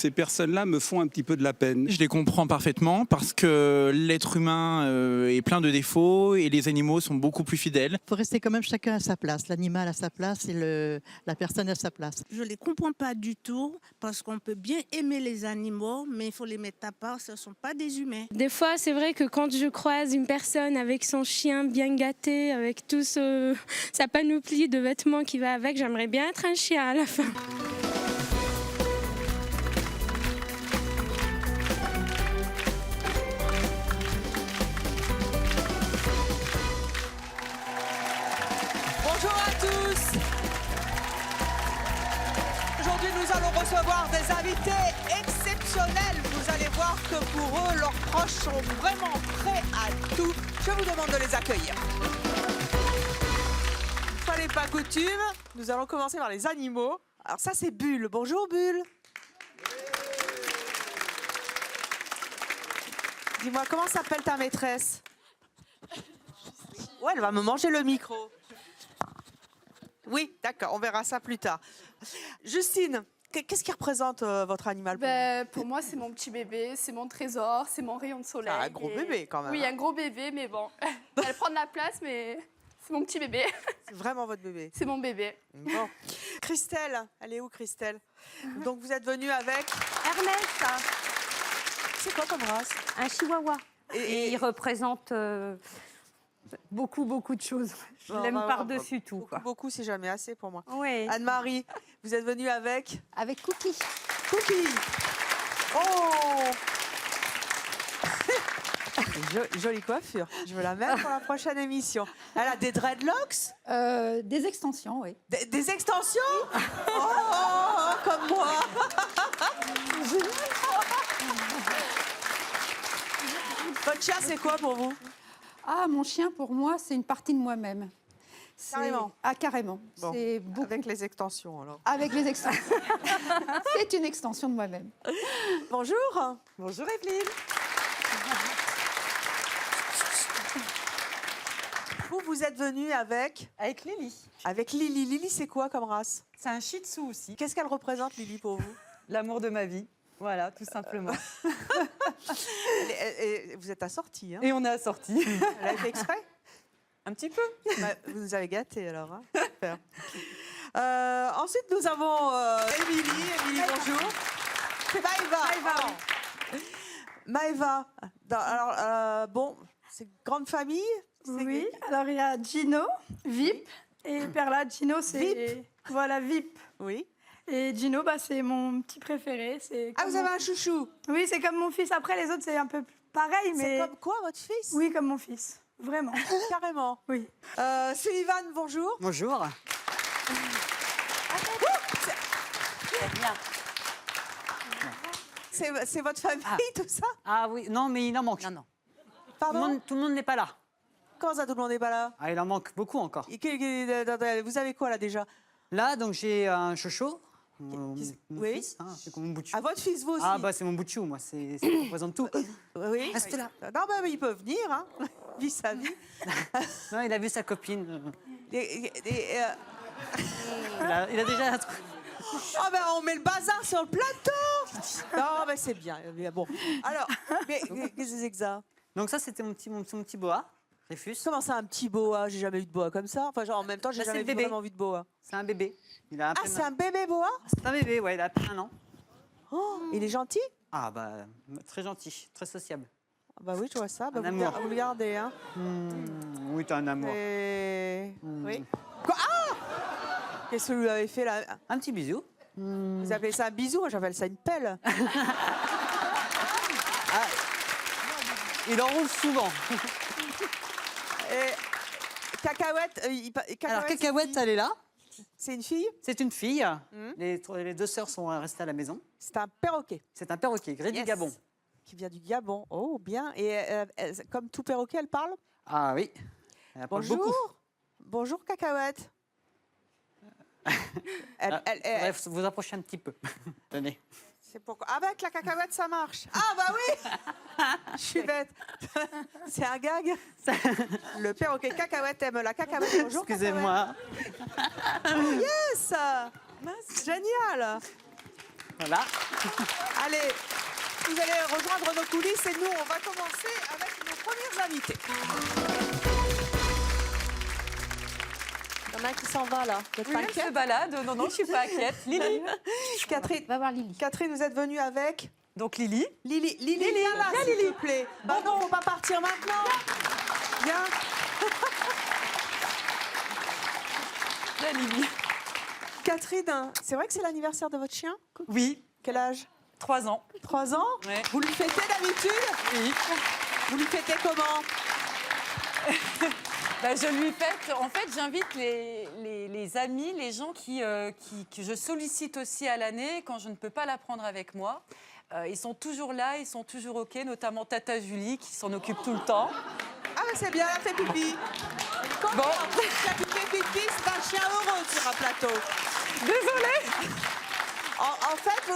Ces personnes-là me font un petit peu de la peine. Je les comprends parfaitement parce que l'être humain est plein de défauts et les animaux sont beaucoup plus fidèles. Il faut rester quand même chacun à sa place, l'animal à sa place et la personne à sa place. Je ne les comprends pas du tout parce qu'on peut bien aimer les animaux, mais il faut les mettre à part, ce ne sont pas des humains. Des fois, c'est vrai que quand je croise une personne avec son chien bien gâté, avec tout sa panoplie de vêtements qui va avec, j'aimerais bien être un chien à la fin. Bonjour à tous. Aujourd'hui, nous allons recevoir des invités exceptionnels. Vous allez voir que pour eux, leurs proches sont vraiment prêts à tout. Je vous demande de les accueillir. Fois n'est pas coutume, nous allons commencer par les animaux. Alors ça, c'est Bulle. Bonjour Bulle. Dis-moi, comment s'appelle ta maîtresse? Ouais, elle va me manger le micro. Oui, d'accord, on verra ça plus tard. Justine, qu'est-ce qui représente votre animal pour vous? Pour moi, c'est mon petit bébé, c'est mon trésor, c'est mon rayon de soleil. Ah, un gros bébé quand même. Oui, un gros bébé, mais bon, elle prend de la place, mais c'est mon petit bébé. C'est vraiment votre bébé. C'est mon bébé. Bon. Christelle, elle est où Christelle? Donc vous êtes venue avec Ernest, C'est quoi comme race? un chihuahua. Et- Il représente beaucoup de choses. Je Bon, l'aime bah, par-dessus tout. Quoi. Beaucoup, c'est jamais assez pour moi. Oui. Anne-Marie, vous êtes venue avec Avec Cookie. Cookie. Oh Jolie coiffure. Je veux la mettre pour la prochaine émission. Elle a des dreadlocks? Des extensions, oui. Des extensions? Oh, comme moi. Votre chien, c'est quoi pour vous? Ah, mon chien, pour moi, c'est une partie de moi-même. Carrément. Ah, carrément. Bon, C'est beaucoup... avec les extensions, alors. Avec les extensions. C'est une extension de moi-même. Bonjour. Bonjour, Evelyne. Vous êtes venue avec Lily. Avec Lily. Lily, c'est quoi comme race? C'est un shih tzu aussi. Qu'est-ce qu'elle représente, Lily, pour vous? L'amour de ma vie. Voilà, tout simplement. Vous êtes assortie, hein? Et on est assortis. Elle a été exprès? Un petit peu. Bah, vous nous avez gâtés, alors. Hein? Super. Ensuite, nous avons Émilie. Émilie, bonjour. C'est Maëva. Maëva. Alors, bon, c'est une grande famille? Oui, alors il y a Gino, VIP, et Perla, Gino, c'est... VIP. Voilà, VIP. Oui. Et Gino, bah, c'est mon petit préféré. Ah, vous avez un chouchou? Oui, c'est comme mon fils. Après, les autres, c'est un peu pareil, mais... C'est comme quoi, votre fils? Oui, comme mon fils. Vraiment. Carrément. Oui. Sullivan, bonjour. Bonjour. C'est votre famille, tout ça? Ah oui, non, mais il en manque. Non. Pardon? Tout le monde n'est pas là. Comment ça, tout le monde n'est pas là? Ah, il en manque beaucoup encore. Vous avez quoi, là, déjà? Là, donc j'ai un chocho. Mon Oui. fils, hein, c'est comme mon bout de chou. Ah, votre fils, vous aussi? Ah, bah c'est mon bout de chou, moi, ça représente tout. Oui. Reste là. Non, mais il peut venir, hein. Vit sa vie. Non, il a vu sa copine. Et, Il a déjà un truc. oh, ben, on met le bazar sur le plateau. Non, mais c'est bien. Bon. Alors, mais qu'est-ce que c'est que ça? Donc ça, c'était mon petit boa, Réfus. Comment ça, un petit boa? J'ai jamais vu de boa comme ça. Enfin, genre, en même temps, j'ai Bah, c'est jamais le bébé. vraiment vu de boa. C'est un bébé. Il a à Ah, peine c'est un bébé boa? C'est un bébé, ouais, il a à peine 1 an. Oh, il est gentil? Ah, bah, très gentil, très sociable. Ah bah oui, je vois ça. Bah, Un vous, amour. vous le gardez, hein. Oui, t'as un amour. Et... Oui. Quoi? Ah! Qu'est-ce que vous lui avez fait, là? Un petit bisou. Vous appelez ça un bisou? Moi, j'appelle ça une pelle. Il enroule souvent. Et... Cacahuète, Alors, Cacahuète, elle est là. c'est une fille? C'est une fille. Les deux sœurs sont restées à la maison. C'est un perroquet. C'est un perroquet, grès du Yes. Gabon. Qui vient du Gabon. Oh, bien. Et comme tout perroquet, elle parle? Ah oui. Elle parle Bonjour. beaucoup. Bonjour, Cacahuète. Bref, vous approchez un petit peu. Tenez. C'est pourquoi. Avec la cacahuète, ça marche. Ah, bah oui. Je suis bête. C'est un gag. Le perroquet cacahuète aime la cacahuète. Bonjour, Excusez-moi. Cacahuète. Yes. Génial. Voilà. Allez, vous allez rejoindre nos coulisses et nous, on va commencer avec nos premiers invités. Il y en a un qui s'en va là. Vous êtes Oui, pas elle se inquiète? balade. Non, non, je suis pas inquiète. Lily. Catherine, Va voir Lily. Catherine, vous êtes venue avec Donc Lily. Lily. Lily, viens là, viens, s'il Lily. te plaît. Bah non, faut pas partir maintenant. Viens. Viens, Lily. Catherine, c'est vrai que c'est l'anniversaire de votre chien? Oui, Quel âge? 3 ans. 3 ans? Ouais. Vous le fêtez d'habitude? Oui. Vous le fêtez comment? Bah, je lui fête. En fait, j'invite les amis, les gens que je sollicite aussi à l'année quand je ne peux pas la prendre avec moi. Ils sont toujours là, ils sont toujours OK, notamment Tata Julie qui s'en occupe tout le temps. Ah mais c'est bien, elle a fait pipi. Bon. La pipi, c'est un chien heureux sur un plateau. Désolée. En fait,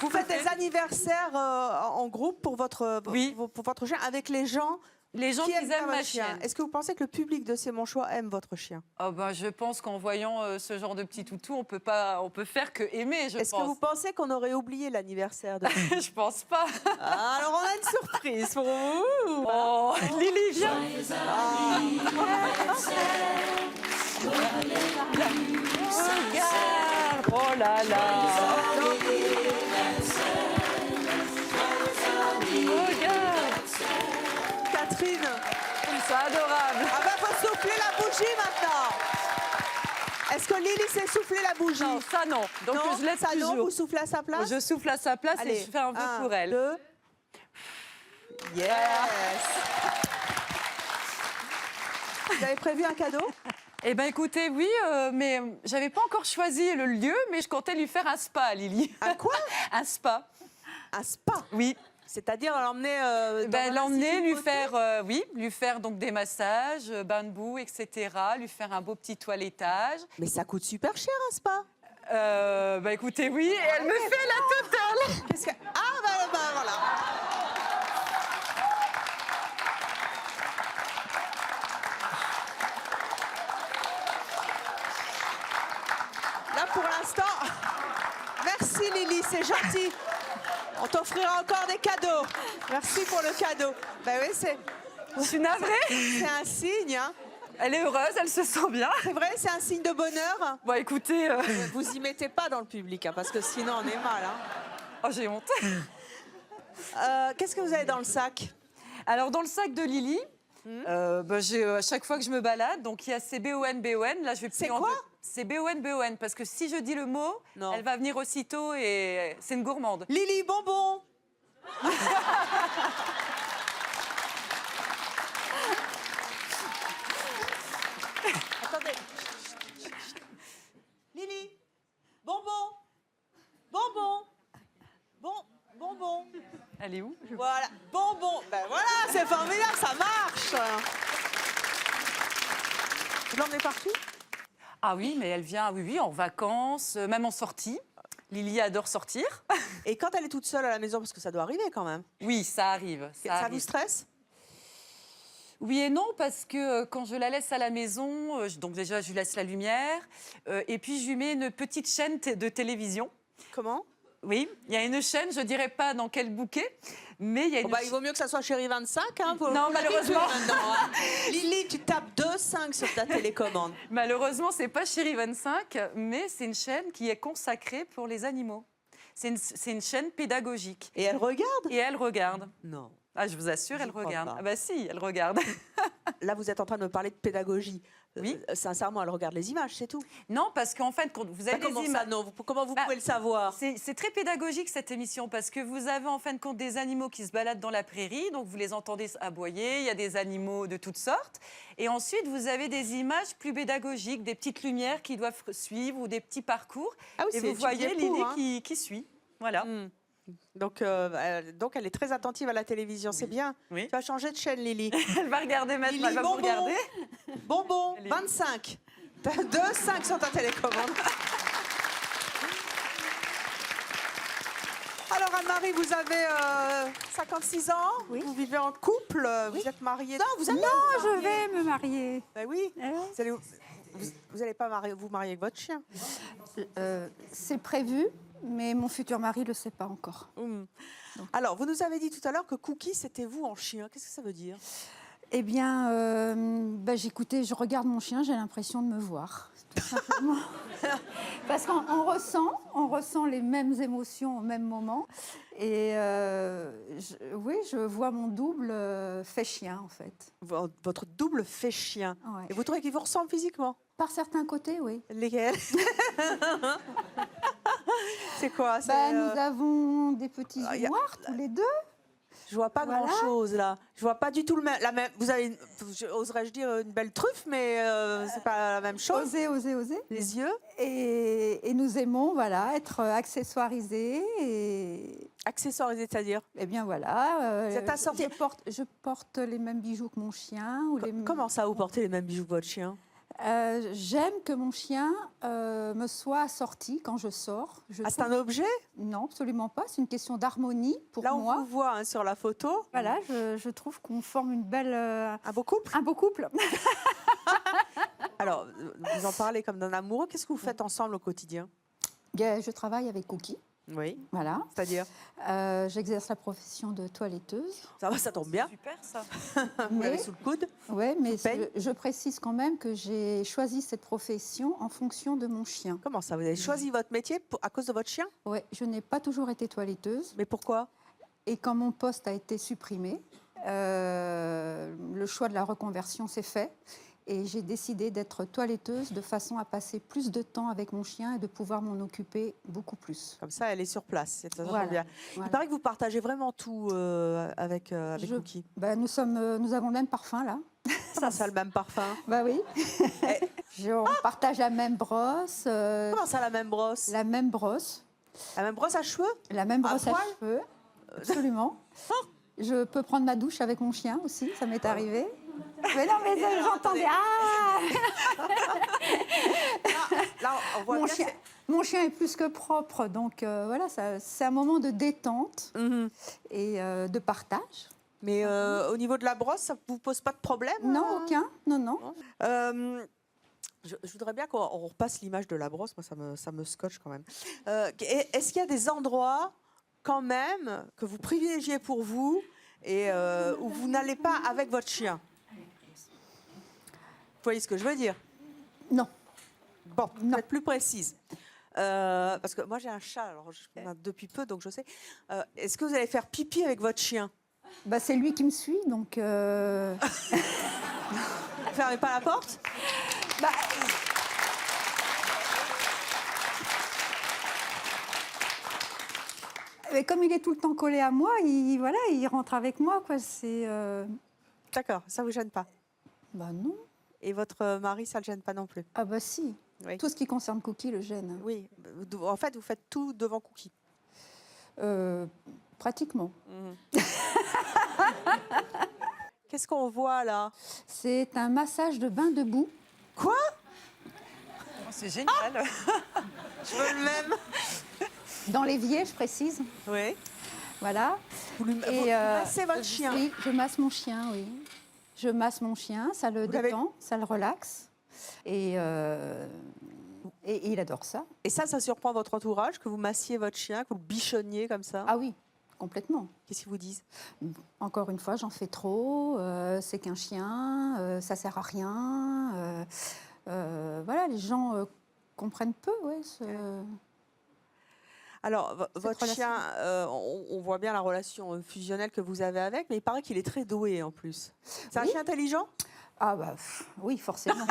vous faites des anniversaires en groupe pour votre, Oui. pour votre chien avec les gens qui aiment bien ma votre chien. chienne. Est-ce que vous pensez que le public de C'est mon choix aime votre chien? Oh ben, je pense qu'en voyant ce genre de petit toutou, on peut faire que aimer, je Est-ce que pense. vous pensez qu'on aurait oublié l'anniversaire de... Je pense pas. Ah, alors on a une surprise pour vous. Oh, Lily, viens. Regarde. Oh là là. Regarde. Catherine, C'est adorable. ah bah faut souffler la bougie maintenant. Est-ce que Lily sait souffler la bougie? Non, ça non. Donc non, je laisse ça non, toujours. vous soufflez à sa place? Je souffle à sa place Allez, et je fais un vœu pour elle. 2. Yes. Vous avez prévu un cadeau? Eh ben écoutez, oui, mais j'avais pas encore choisi le lieu, mais je comptais lui faire un spa, Lily. Un quoi? Un spa. Un spa? Oui. C'est-à-dire l'emmener L'emmener, lui faire donc des massages, bain de boue, etc. Lui faire un beau petit toilettage. Mais ça coûte super cher un spa. Écoutez, oui, et elle me fait la totale. Qu'est-ce que... Ah bah voilà. Là pour l'instant, merci Lily, c'est gentil. On t'offrira encore des cadeaux. Merci pour le cadeau. Ben oui, Je suis navrée. c'est un signe. Hein. Elle est heureuse, elle se sent bien. C'est vrai, c'est un signe de bonheur. Bon, écoutez... Vous y mettez pas dans le public, hein, parce que sinon on est mal. Hein. Oh, j'ai honte. Qu'est-ce que vous avez dans le sac? Alors, dans le sac de Lily, j'ai à chaque fois que je me balade, donc il y a CBON, BON. Là, je vais C'est plus en quoi? C'est BON, BON, parce que si je dis le mot, Non. elle va venir aussitôt et c'est une gourmande. Lily bonbon. Attendez. Lily, bonbon, bonbon, bonbon. Elle est où? Voilà, bonbon. Ben voilà, c'est formidable, ça marche. Vous l'emmenez partout? Ah oui, mais elle vient, oui, en vacances, même en sortie. Lily adore sortir. Et quand elle est toute seule à la maison, parce que ça doit arriver quand même. Oui, ça arrive. Ça arrive. vous stresse? Oui et non, parce que quand je la laisse à la maison, donc déjà je lui laisse la lumière, et puis je lui mets une petite chaîne de télévision. Comment? Oui, il y a une chaîne, je dirais pas dans quel bouquet, mais il y a une... Il vaut mieux que ça soit Chérie 25. Hein, Non, malheureusement. Hein. Lily, tu tapes 2,5 sur ta télécommande. Malheureusement, c'est pas Chérie 25, mais c'est une chaîne qui est consacrée pour les animaux. C'est une chaîne pédagogique. Et elle regarde? Et elle regarde. Non. Ah, je vous assure, J'y elle crois regarde. pas. Ah bah si, elle regarde. Là, vous êtes en train de me parler de pédagogie. Oui. Sincèrement, elle regarde les images, c'est tout. Non, parce qu'en fait, quand vous avez Comment des ça, images... non? Comment vous pouvez le savoir? C'est très pédagogique cette émission parce que vous avez en fin de compte des animaux qui se baladent dans la prairie, donc vous les entendez aboyer, il y a des animaux de toutes sortes. Et ensuite, vous avez des images plus pédagogiques, des petites lumières qui doivent suivre ou des petits parcours. Ah oui, et c'est vous voyez étudié pour, Lily hein. qui suit. Voilà. Donc elle est très attentive à la télévision, c'est bien. Oui. Tu vas changer de chaîne, Lily. Elle va regarder maintenant, Lily, elle va vous bonbon. regarder. Bonbon, Elle est- 25. T'as 2,5 sur ta télécommande. Alors Anne-Marie, vous avez 56 ans, Oui. vous vivez en couple, vous êtes mariée. Non, vous allez Je vais me marier. Ben oui. Eh oui. Vous allez pas vous marier avec votre chien. C'est prévu, mais mon futur mari ne le sait pas encore. Alors, vous nous avez dit tout à l'heure que Cookie, c'était vous en chien. Qu'est-ce que ça veut dire? Eh bien, j'écoutais, je regarde mon chien, j'ai l'impression de me voir, tout simplement. Parce qu'on ressent les mêmes émotions au même moment. Et oui, je vois mon double fait chien, en fait. Votre double fait chien. Ouais. Et vous trouvez qu'il vous ressemble physiquement? Par certains côtés, oui. Lesquels? C'est quoi? C'est, Nous avons des petits y yeux a- noirs, tous les deux. Je vois pas Voilà. grand-chose là. Je vois pas du tout la même. Vous avez, oserais-je dire, une belle truffe, mais c'est pas la même chose. Oser. Les yeux. Et nous aimons, voilà, être accessoirisés. Et... Accessoirisés, c'est-à-dire? Eh bien, voilà. Vous êtes assorti. Je porte les mêmes bijoux que mon chien. Comment ça, vous portez les mêmes bijoux que votre chien? J'aime que mon chien me soit assorti quand je sors. C'est un objet? Non, absolument pas. C'est une question d'harmonie pour Là, moi. on vous voit hein, sur la photo. Voilà, je trouve qu'on forme une belle... Un beau couple? Un beau couple. Alors, vous en parlez comme d'un amoureux. Qu'est-ce que vous faites ensemble au quotidien? Je travaille avec Cookie. Oui. Voilà. C'est-à-dire? J'exerce la profession de toiletteuse. Ça tombe bien. Super ça. Vous l'avez sous le coude? Oui, mais paye je précise quand même que j'ai choisi cette profession en fonction de mon chien. Comment ça? Vous avez choisi votre métier à cause de votre chien? Oui, je n'ai pas toujours été toiletteuse. Mais pourquoi? Et quand mon poste a été supprimé, le choix de la reconversion s'est fait. Et j'ai décidé d'être toiletteuse de façon à passer plus de temps avec mon chien et de pouvoir m'en occuper beaucoup plus. Comme ça, elle est sur place. C'est très Voilà. bien. Voilà. Il paraît que vous partagez vraiment tout avec Cookie. Nous avons le même parfum là. Ça, le même parfum. Bah oui. On partage la même brosse. Comment ça, la même brosse? La même brosse. La même brosse à cheveux? La même brosse à poil cheveux. Absolument. Je peux prendre ma douche avec mon chien aussi, ça m'est arrivé. Mais non, mais j'entendais. Là, on voit bien Mon chien est plus que propre, donc voilà, c'est un moment de détente et de partage. Mais au niveau de la brosse, ça ne vous pose pas de problème? Non, aucun. Non. Je voudrais bien qu'on repasse l'image de la brosse. Moi, ça me scotche quand même. Est-ce qu'il y a des endroits, quand même, que vous privilégiez pour vous et où vous n'allez pas avec votre chien? Vous voyez ce que je veux dire? Non. Bon, vous êtes plus précise. Parce que moi, j'ai un chat, alors depuis peu, donc je sais. Est-ce que vous allez faire pipi avec votre chien? C'est lui qui me suit, donc... Fermez pas la porte? Mais comme il est tout le temps collé à moi, il rentre avec moi, quoi. D'accord, ça vous gêne pas? Non. Et votre mari, ça le gêne pas non plus? Ah si. Oui. Tout ce qui concerne Cookie le gêne. Oui. En fait, vous faites tout devant Cookie? Pratiquement. Qu'est-ce qu'on voit là? C'est un massage de bain debout. Quoi? C'est génial. Je veux le même. Dans l'évier, je précise. Oui. Voilà. Vous massez votre chien? Oui, je masse mon chien, oui. Je masse mon chien, ça le détend, ça le relaxe. Et il adore ça. Et ça surprend votre entourage, que vous massiez votre chien, que vous le bichonniez comme ça? Ah oui, complètement. Qu'est-ce qu'ils vous disent? Encore une fois, j'en fais trop, c'est qu'un chien, ça sert à rien. Voilà, les gens comprennent peu, oui. Alors, votre chien, on voit bien la relation fusionnelle que vous avez avec, mais il paraît qu'il est très doué en plus. C'est un chien intelligent? Ah oui, forcément.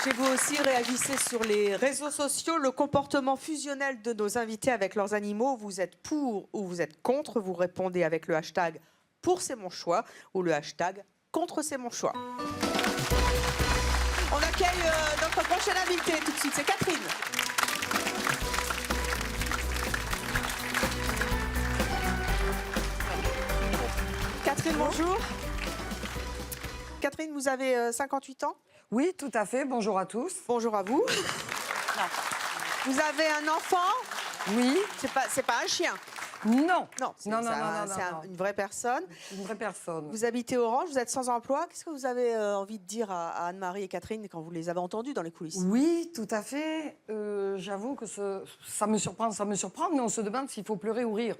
Chez vous aussi, réagissez sur les réseaux sociaux. Le comportement fusionnel de nos invités avec leurs animaux, vous êtes pour ou vous êtes contre? Vous répondez avec le hashtag « Pour c'est mon choix » ou le hashtag « Contre c'est mon choix ». On accueille notre prochaine invitée tout de suite, c'est Catherine. Catherine, bonjour. Catherine, vous avez 58 ans? Oui, tout à fait. Bonjour à tous. Bonjour à vous. Vous avez un enfant? Oui. C'est pas un chien? Non. Non, c'est Non, non, c'est non, un- non, c'est non. une vraie personne. Une vraie personne. Vous habitez Orange, vous êtes sans emploi. Qu'est-ce que vous avez envie de dire à Anne-Marie et Catherine quand vous les avez entendues dans les coulisses? Oui, tout à fait. J'avoue que ça me surprend, mais on se demande s'il faut pleurer ou rire.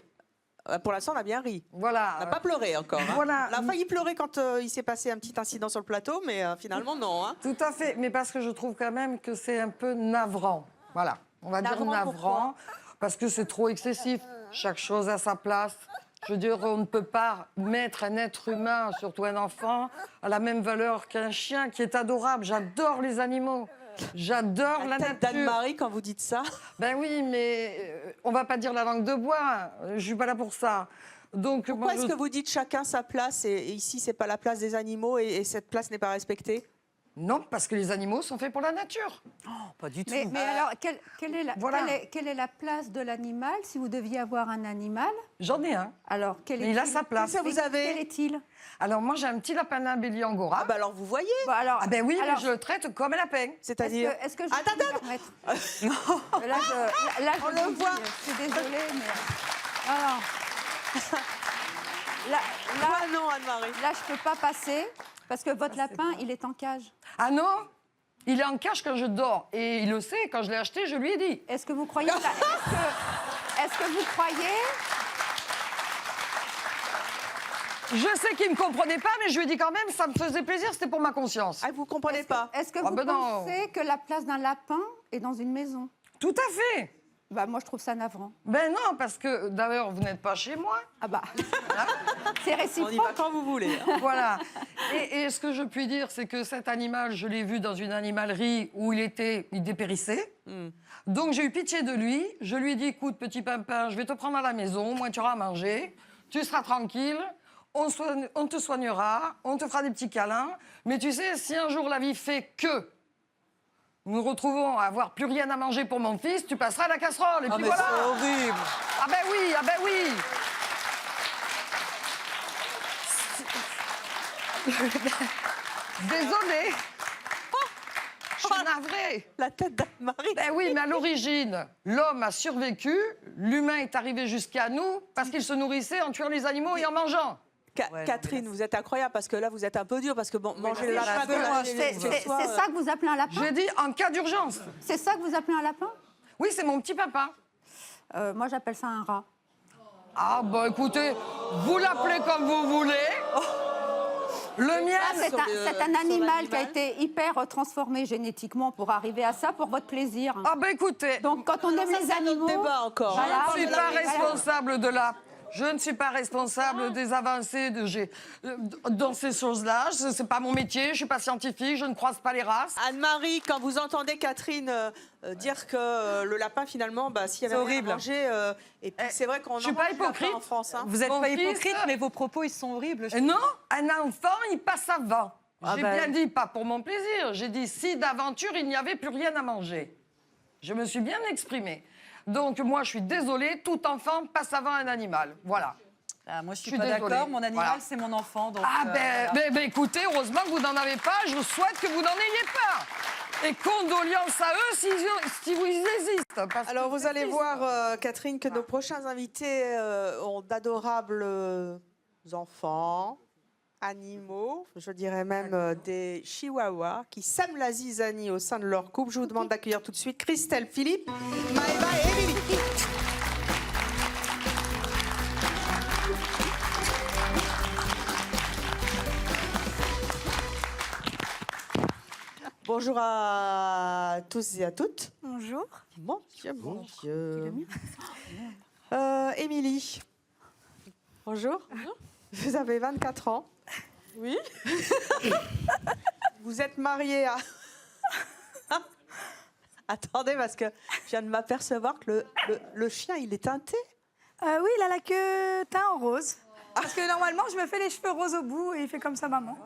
Pour l'instant, on a bien ri. Voilà. On n'a pas pleuré encore. Hein. Voilà. On a failli pleurer quand il s'est passé un petit incident sur le plateau, mais finalement, non. Hein. Tout à fait, mais parce que je trouve quand même que c'est un peu navrant. Voilà, on va dire Navrant, navrant, parce que c'est trop excessif. Chaque chose à sa place. Je veux dire, on ne peut pas mettre un être humain, surtout un enfant, à la même valeur qu'un chien qui est adorable. J'adore les animaux. J'adore la nature. d'Anne-Marie quand vous dites ça. Ben oui, mais on va pas dire la langue de bois. Je suis pas là pour ça. Donc, Pourquoi moi, est-ce que vous dites chacun sa place et ici, c'est pas la place des animaux et cette place n'est pas respectée? Non, parce que les animaux sont faits pour la nature. Pas du tout. Mais alors, quelle est Voilà. quelle est la place de l'animal si vous deviez avoir un animal? J'en ai un. Alors, Mais il a sa place. Ça, vous avez... Quel est-il? Alors moi j'ai un petit lapin nain bélier angora. Ah bah alors vous voyez. Bon, alors, Ah ben oui, alors, mais je le traite comme un lapin. C'est-à-dire... Est-ce que je Attends, peux me permettre Là, On je le vous dis, voit. je suis désolée, mais... Non. Là, Ah non, Anne-Marie. là, je peux pas passer parce que votre lapin, il est en cage. Ah non, il est en cage quand je dors. Et il le sait, quand je l'ai acheté, je lui ai dit. Est-ce que vous croyez est-ce que vous croyez Je sais qu'il ne me comprenait pas, mais je lui ai dit quand même, ça me faisait plaisir, c'était pour ma conscience. Ah, vous comprenez pas? Est-ce que Ah vous ben non. pensez que la place d'un lapin est dans une maison? Tout à fait. Bah, moi, je trouve ça navrant. Ben non, parce que d'ailleurs, vous n'êtes pas chez moi. Ah bah, c'est On y va réciproque. quand vous voulez. Hein. Voilà. Et ce que je puis dire, c'est que cet animal, je l'ai vu dans une animalerie où il dépérissait. Donc j'ai eu pitié de lui. Je lui ai dit, écoute, petit pimpin, je vais te prendre à la maison, moi tu auras à manger, tu seras tranquille, on te soignera, on te fera des petits câlins. Mais tu sais, si un jour la vie fait que nous nous retrouvons à avoir plus rien à manger pour mon fils, tu passeras à la casserole. Et puis voilà. C'est horrible. Ah ben oui, ah ben oui. Désolée. Je suis navrée. La tête d'Anne-Marie. Ben oui, mais à l'origine, l'homme a survécu, l'humain est arrivé jusqu'à nous parce qu'il se nourrissait en tuant les animaux et en mangeant. Catherine, vous êtes incroyable parce que là, vous êtes un peu dur parce que bon, manger le lapin C'est ça que vous appelez un lapin? J'ai dit en cas d'urgence. C'est ça que vous appelez un lapin? Oui, c'est mon petit papa. Moi, j'appelle ça un rat. Ah bah écoutez, vous l'appelez comme vous voulez. Le mien, C'est un animal qui a été hyper transformé génétiquement pour arriver à ça, pour votre plaisir. Ah bah écoutez, Donc, quand on aime les animaux... débat encore. Voilà. je ne suis pas responsable de la... Je ne suis pas responsable des avancées dans ces choses-là. Ce n'est pas mon métier, je ne suis pas scientifique, je ne croise pas les races. Anne-Marie, quand vous entendez Catherine dire que le lapin, finalement, bah, s'il y avait rien à manger, et puis c'est vrai qu'on je suis en pas mange du lapin hypocrite. en France. Hein. Vous n'êtes Mon pas fils- hypocrite, mais vos propos, ils sont horribles. Non, un enfant, il passe avant. Ah J'ai ben. bien dit, pas pour mon plaisir. J'ai dit, si d'aventure, il n'y avait plus rien à manger. Je me suis bien exprimée. Donc, moi, je suis désolée, tout enfant passe avant un animal. Voilà. Ah, moi, je suis Je suis pas désolée. d'accord. Mon animal, Voilà. c'est mon enfant. Donc, Ah voilà. ben, écoutez, heureusement que vous n'en avez pas. Je souhaite que vous n'en ayez pas. Et condoléances à eux si vous existent. Parce Alors, que vous c'est allez triste. voir, Catherine, que nos prochains invités ont d'adorables enfants, animaux, je dirais même des chihuahuas, qui sèment la zizanie au sein de leur couple. Je vous demande d'accueillir tout de suite Christelle, Philippe, Maëva et Émilie. Bonjour à tous et à toutes. Bonjour. Mon Dieu, mon Dieu. Émilie. Bonjour. Vous avez 24 ans. Oui. Vous êtes mariée à... Attendez, parce que je viens de m'apercevoir que le chien, il est teinté. Oui, il a la queue teint en rose. Parce que normalement, je me fais les cheveux roses au bout et il fait comme ça, maman.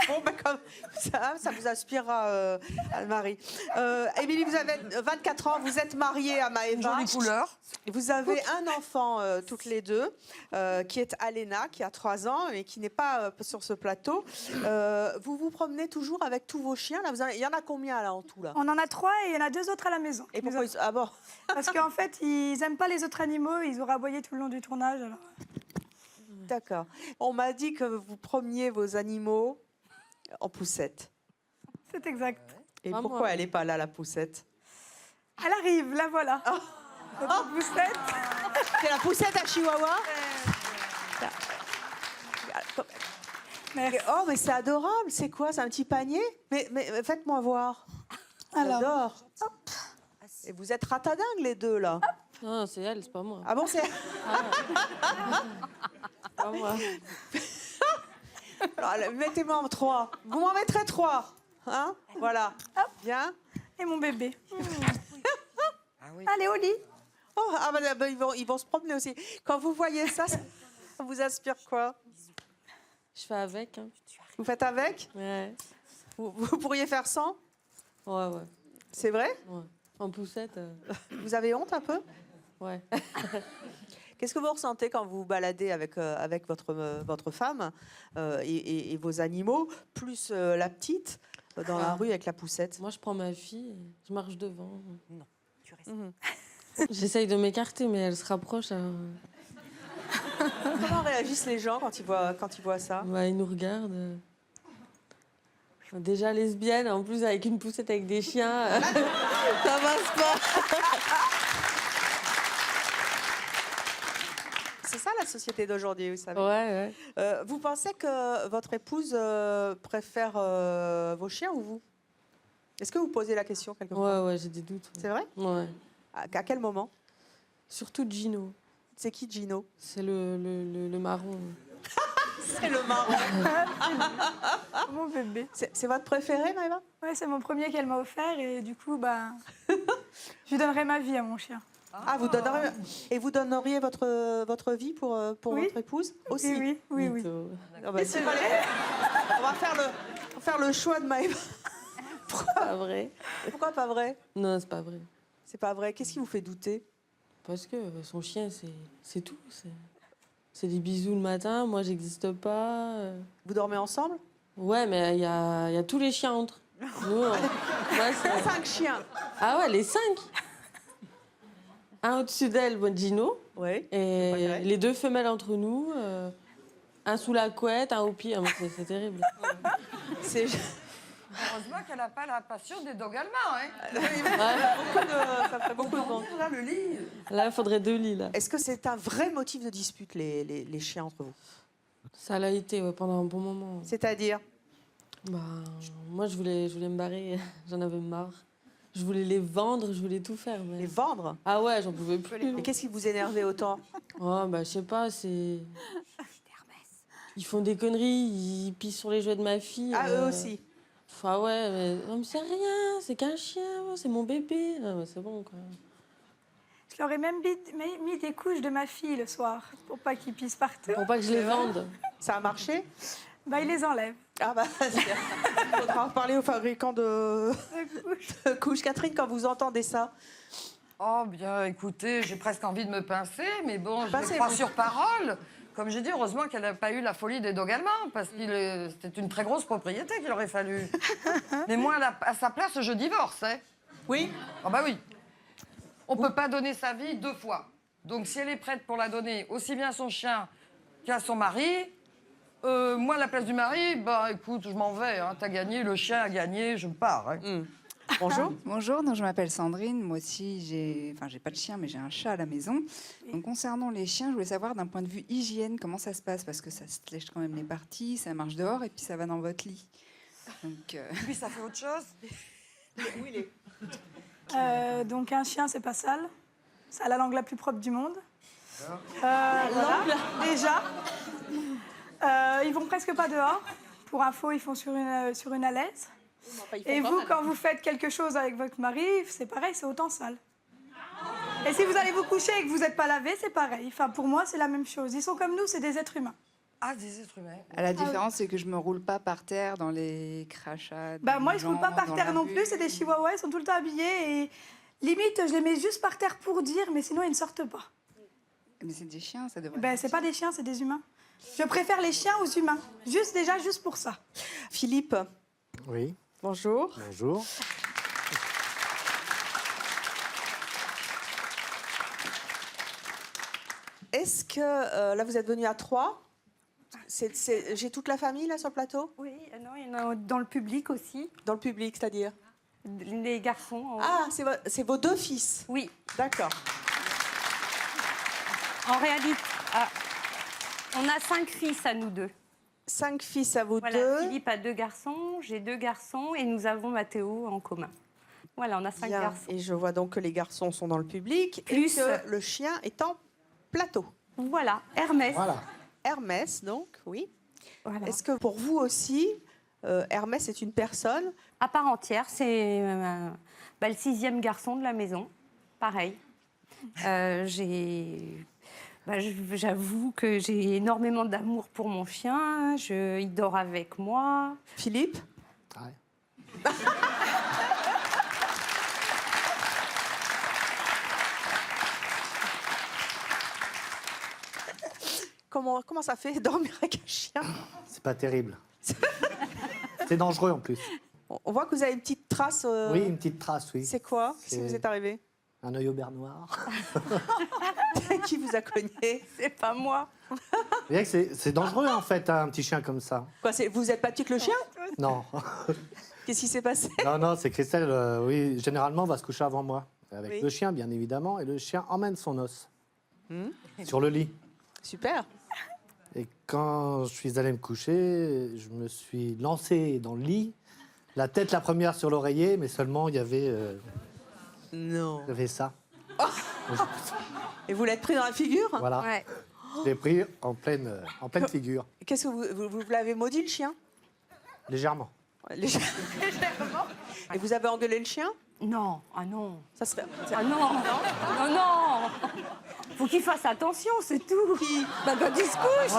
Bon, ben, comme ça vous inspirera, Anne-Marie. Émilie, vous avez 24 ans, vous êtes mariée à Maëva. Jolie couleur. Vous avez un enfant, toutes les deux, qui est Alena, qui a 3 ans et qui n'est pas sur ce plateau. Vous vous promenez toujours avec tous vos chiens là, il y en a combien là en tout là? On en a 3 et il y en a 2 autres à la maison. Et pourquoi Ah bon? Parce qu'en fait, ils n'aiment pas les autres animaux, ils auraient aboyé tout le long du tournage. Alors... D'accord. On m'a dit que vous promeniez vos animaux en poussette. C'est exact. Et pourquoi elle n'est pas là, la poussette? Elle arrive, la voilà. Notre poussette. C'est la poussette à Chihuahua? Merci. Oh, mais c'est adorable. C'est quoi? C'est un petit panier? Mais faites-moi voir. Alors, J'adore. Et vous êtes ratadingues les deux là. Non, c'est elle, c'est pas moi. Ah bon, c'est... Pas moi. Alors, mettez-moi en 3. Vous m'en mettrez 3. Hein? Voilà. Bien. et mon bébé. Allez, au lit. Oh, ah bah, ils vont se promener aussi. Quand vous voyez ça, ça vous inspire quoi? Je fais avec. Hein. Vous faites avec? Ouais. Vous pourriez faire sans? Ouais, ouais. C'est vrai? Ouais. En poussette. Vous avez honte un peu? Ouais. Qu'est-ce que vous ressentez quand vous vous baladez avec votre femme et vos animaux, plus la petite, dans la rue avec la poussette? Moi, je prends ma fille, et je marche devant. Non, tu restes. J'essaye de m'écarter, mais elle se rapproche. Alors... Comment réagissent les gens quand ils voient ça? Bah, ils nous regardent. Déjà lesbienne, en plus avec une poussette avec des chiens, ça passe pas. C'est ça la société d'aujourd'hui, vous savez. Ouais, ouais. Vous pensez que votre épouse préfère vos chiens ou vous? Est-ce que vous posez la question quelquefois? Ouais, ouais, j'ai des doutes. Ouais. C'est vrai? Ouais. À quel moment? Surtout Gino. C'est qui Gino? C'est le marron. C'est le marron. Mon bébé. C'est votre préféré, Maëva? Oui, c'est mon premier qu'elle m'a offert et du coup, bah, je lui donnerai ma vie à mon chien. Ah, vous donneriez, et vous donneriez votre vie pour Oui. votre épouse aussi? Oui. Ah bah, c'est vrai. On va faire le choix de Maëva. Pas vrai. Pourquoi pas vrai? Non, c'est pas vrai. C'est pas vrai. Qu'est-ce qui vous fait douter? Parce que son chien, c'est tout. C'est des bisous le matin, moi j'existe pas. Vous dormez ensemble? Ouais, mais il y a tous les chiens entre. Nous, ouais, 5 chiens. Ah ouais, les 5. Un au-dessus d'elle, Gino. Oui. Et les 2 femelles entre nous. Un sous la couette, un au pied. Ah, c'est terrible. Heureusement qu'elle n'a pas la passion des dogs allemands. Hein. Ça ferait beaucoup de monde. Là, le lit. Là, il faudrait 2 lits. Là. Est-ce que c'est un vrai motif de dispute, les chiens entre vous? Ça l'a été pendant un bon moment. C'est-à-dire? Bah, moi, je voulais me barrer. J'en avais marre. Je voulais les vendre, je voulais tout faire. Mais... Les vendre? Ah ouais, j'en pouvais plus. Et qu'est-ce qui vous énervait autant? Oh, bah, je sais pas, c'est... Ils font des conneries, ils pissent sur les jouets de ma fille. Ah, eux aussi? Enfin, ouais, mais non, mais c'est rien, c'est qu'un chien, c'est mon bébé. Ah, bah, c'est bon, quoi. Je leur ai même mis des couches de ma fille le soir pour pas qu'ils pissent partout. Pour pas que je les vende. Ça a marché? Bah, ils les enlèvent. Ah bah, il faudra en parler aux fabricants de couches. Catherine, quand vous entendez ça? Oh bien, écoutez, j'ai presque envie de me pincer, mais bon, je Pincez-vous. crois sur parole. Comme j'ai dit, heureusement qu'elle n'a pas eu la folie des dogs allemands, parce que c'était une très grosse propriété qu'il aurait fallu. Mais moi, à sa place, je divorce. Hein. Oui? Ah bah oui. On ne peut pas donner sa vie 2 fois. Donc si elle est prête pour la donner aussi bien à son chien qu'à son mari, moi, à la place du mari, bah écoute, je m'en vais. Hein. T'as gagné, le chien a gagné, je pars. Hein. Bonjour. Bonjour, donc je m'appelle Sandrine. Moi aussi, j'ai pas de chien, mais j'ai un chat à la maison. Donc, concernant les chiens, je voulais savoir d'un point de vue hygiène, comment ça se passe? Parce que ça se lèche quand même les parties, ça marche dehors et puis ça va dans votre lit. Donc, Puis ça fait autre chose. Oui, Donc un chien, c'est pas sale. Ça a la langue la plus propre du monde. Voilà, déjà. Ils vont presque pas dehors. Pour info, ils font sur une alaise. Et vous, quand vous faites quelque chose avec votre mari, c'est pareil, c'est autant sale. Et si vous allez vous coucher et que vous n'êtes pas lavé, c'est pareil. Enfin, pour moi, c'est la même chose. Ils sont comme nous, c'est des êtres humains. Ah, des êtres humains. La différence, c'est que je me roule pas par terre dans les crachats. Bah, moi, des ils ne roulent pas gens, par dans terre la non rue. plus. C'est des chihuahuas, ils sont tout le temps habillés. Et limite, je les mets juste par terre pour dire, mais sinon, ils ne sortent pas. Mais c'est des chiens, ça devrait. Ben, c'est pas des chiens, c'est des humains. Je préfère les chiens aux humains. Juste pour ça. Philippe, Oui, bonjour. bonjour. Est-ce que là, vous êtes venus à 3 ? J'ai toute la famille là sur le plateau ? Oui, non, il y en a dans le public aussi. Dans le public, c'est-à-dire ? Les garçons. Ah, c'est vos 2 fils ? Oui. D'accord. En réalité, on a 5 fils à nous 2. 5 fils à vous Voilà, 2. Philippe a 2 garçons, j'ai 2 garçons et nous avons Mathéo en commun. Voilà, on a 5 Bien. garçons. Et je vois donc que les garçons sont dans le public Plus et que le chien est en plateau. Voilà, Hermès. Voilà. Hermès, donc, oui. Voilà. Est-ce que pour vous aussi, Hermès est une personne À part entière, c'est le 6e garçon de la maison. Pareil. J'avoue que j'ai énormément d'amour pour mon chien. Il dort avec moi. Philippe ? Ouais. Comment ça fait dormir avec un chien ? C'est pas terrible. C'est dangereux en plus. On voit que vous avez une petite trace. Oui, une petite trace, oui. C'est quoi ? Qu'est-ce qui vous est arrivé ? Un œil au beurre noir. Qui vous a cogné ? C'est pas moi. Vous voyez que c'est dangereux en fait, un petit chien comme ça. Quoi, vous n'êtes pas avec le chien ? Non. Qu'est-ce qui s'est passé ? Non, c'est Christelle, oui, généralement va se coucher avant moi. Avec Oui. le chien, bien évidemment, et le chien emmène son os sur le lit. Super. Et quand je suis allé me coucher, je me suis lancé dans le lit, la tête la première sur l'oreiller, mais seulement il y avait, Non. il y avait ça. Et vous l'êtes pris dans la figure ? Voilà. Ouais. Je l'ai pris en pleine figure, Qu'est-ce que vous l'avez maudit, le chien ? légèrement. Légèrement. Et vous avez engueulé le chien ? Non, ah non. Ça serait... Ah non, non, non. Faut qu'il fasse attention, c'est tout. Bah, quand il se couche.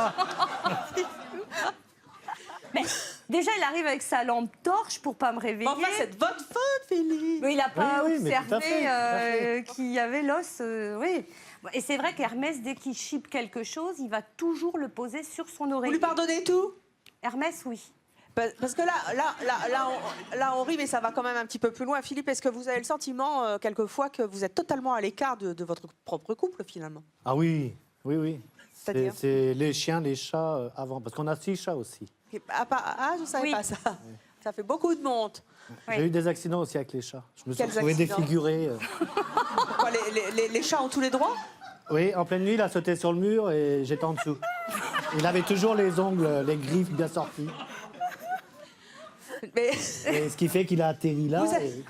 Mais déjà, il arrive avec sa lampe torche pour pas me réveiller. Enfin, c'est de votre faute, Philippe. Mais il n'a pas Oui, mais tout à observé fait. qu'il y avait l'os. Oui. Et c'est vrai qu'Hermès, dès qu'il chipe quelque chose, il va toujours le poser sur son oreiller. Vous lui pardonnez tout ? Hermès, oui. Parce que là, on rit, mais ça va quand même un petit peu plus loin. Philippe, est-ce que vous avez le sentiment, quelquefois, que vous êtes totalement à l'écart de votre propre couple, finalement ? Ah oui, oui, oui. C'est-à-dire ? C'est les chiens, les chats avant, parce qu'on a 6 chats aussi. Ah, je ne savais Oui. pas ça. Ça fait beaucoup de monde. J'ai eu des accidents aussi avec les chats. Je me suis Quels retrouvé accidents défiguré. Pourquoi, les chats ont tous les droits ? Oui, en pleine nuit, il a sauté sur le mur et j'étais en dessous. Il avait toujours les ongles, les griffes bien sorties. Mais Et ce qui fait qu'il a atterri là. Vous êtes- et-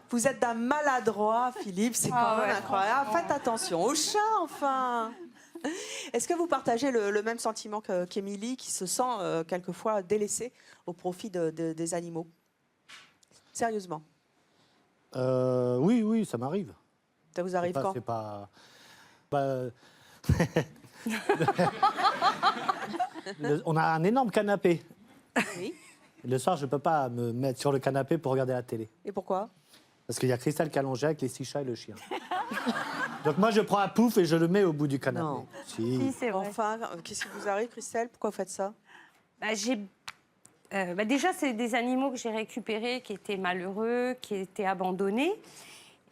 vous êtes d'un maladroit, Philippe, c'est quand même incroyable. Faites attention aux chats, enfin. Est-ce que vous partagez le même sentiment qu'Émilie, qui se sent quelquefois délaissée au profit des animaux ? Sérieusement, Oui, ça m'arrive. ça vous arrive quand ? C'est pas. Bah, on a un énorme canapé. Oui. Le soir, je ne peux pas me mettre sur le canapé pour regarder la télé. Et pourquoi ? Parce qu'il y a Christelle qui est allongée avec les 6 chats et le chien. Donc moi, je prends un pouf et je le mets au bout du canapé. Non. Si. C'est vrai. Enfin, qu'est-ce qui vous arrive, Christelle ? Pourquoi vous faites ça ? Déjà, c'est des animaux que j'ai récupérés qui étaient malheureux, qui étaient abandonnés.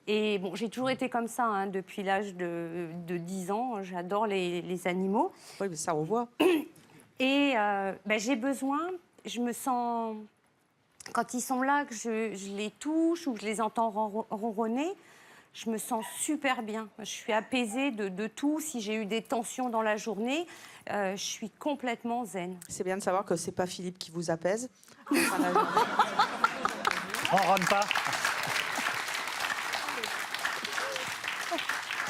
Et bon, j'ai toujours été comme ça, hein, depuis l'âge de 10 ans. J'adore les animaux. Oui, mais ça, on voit. Et j'ai besoin, je me sens, quand ils sont là, que je les touche ou que je les entends ronronner, je me sens super bien. Je suis apaisée de tout. Si j'ai eu des tensions dans la journée, je suis complètement zen. C'est bien de savoir que c'est pas Philippe qui vous apaise. On rentre pas.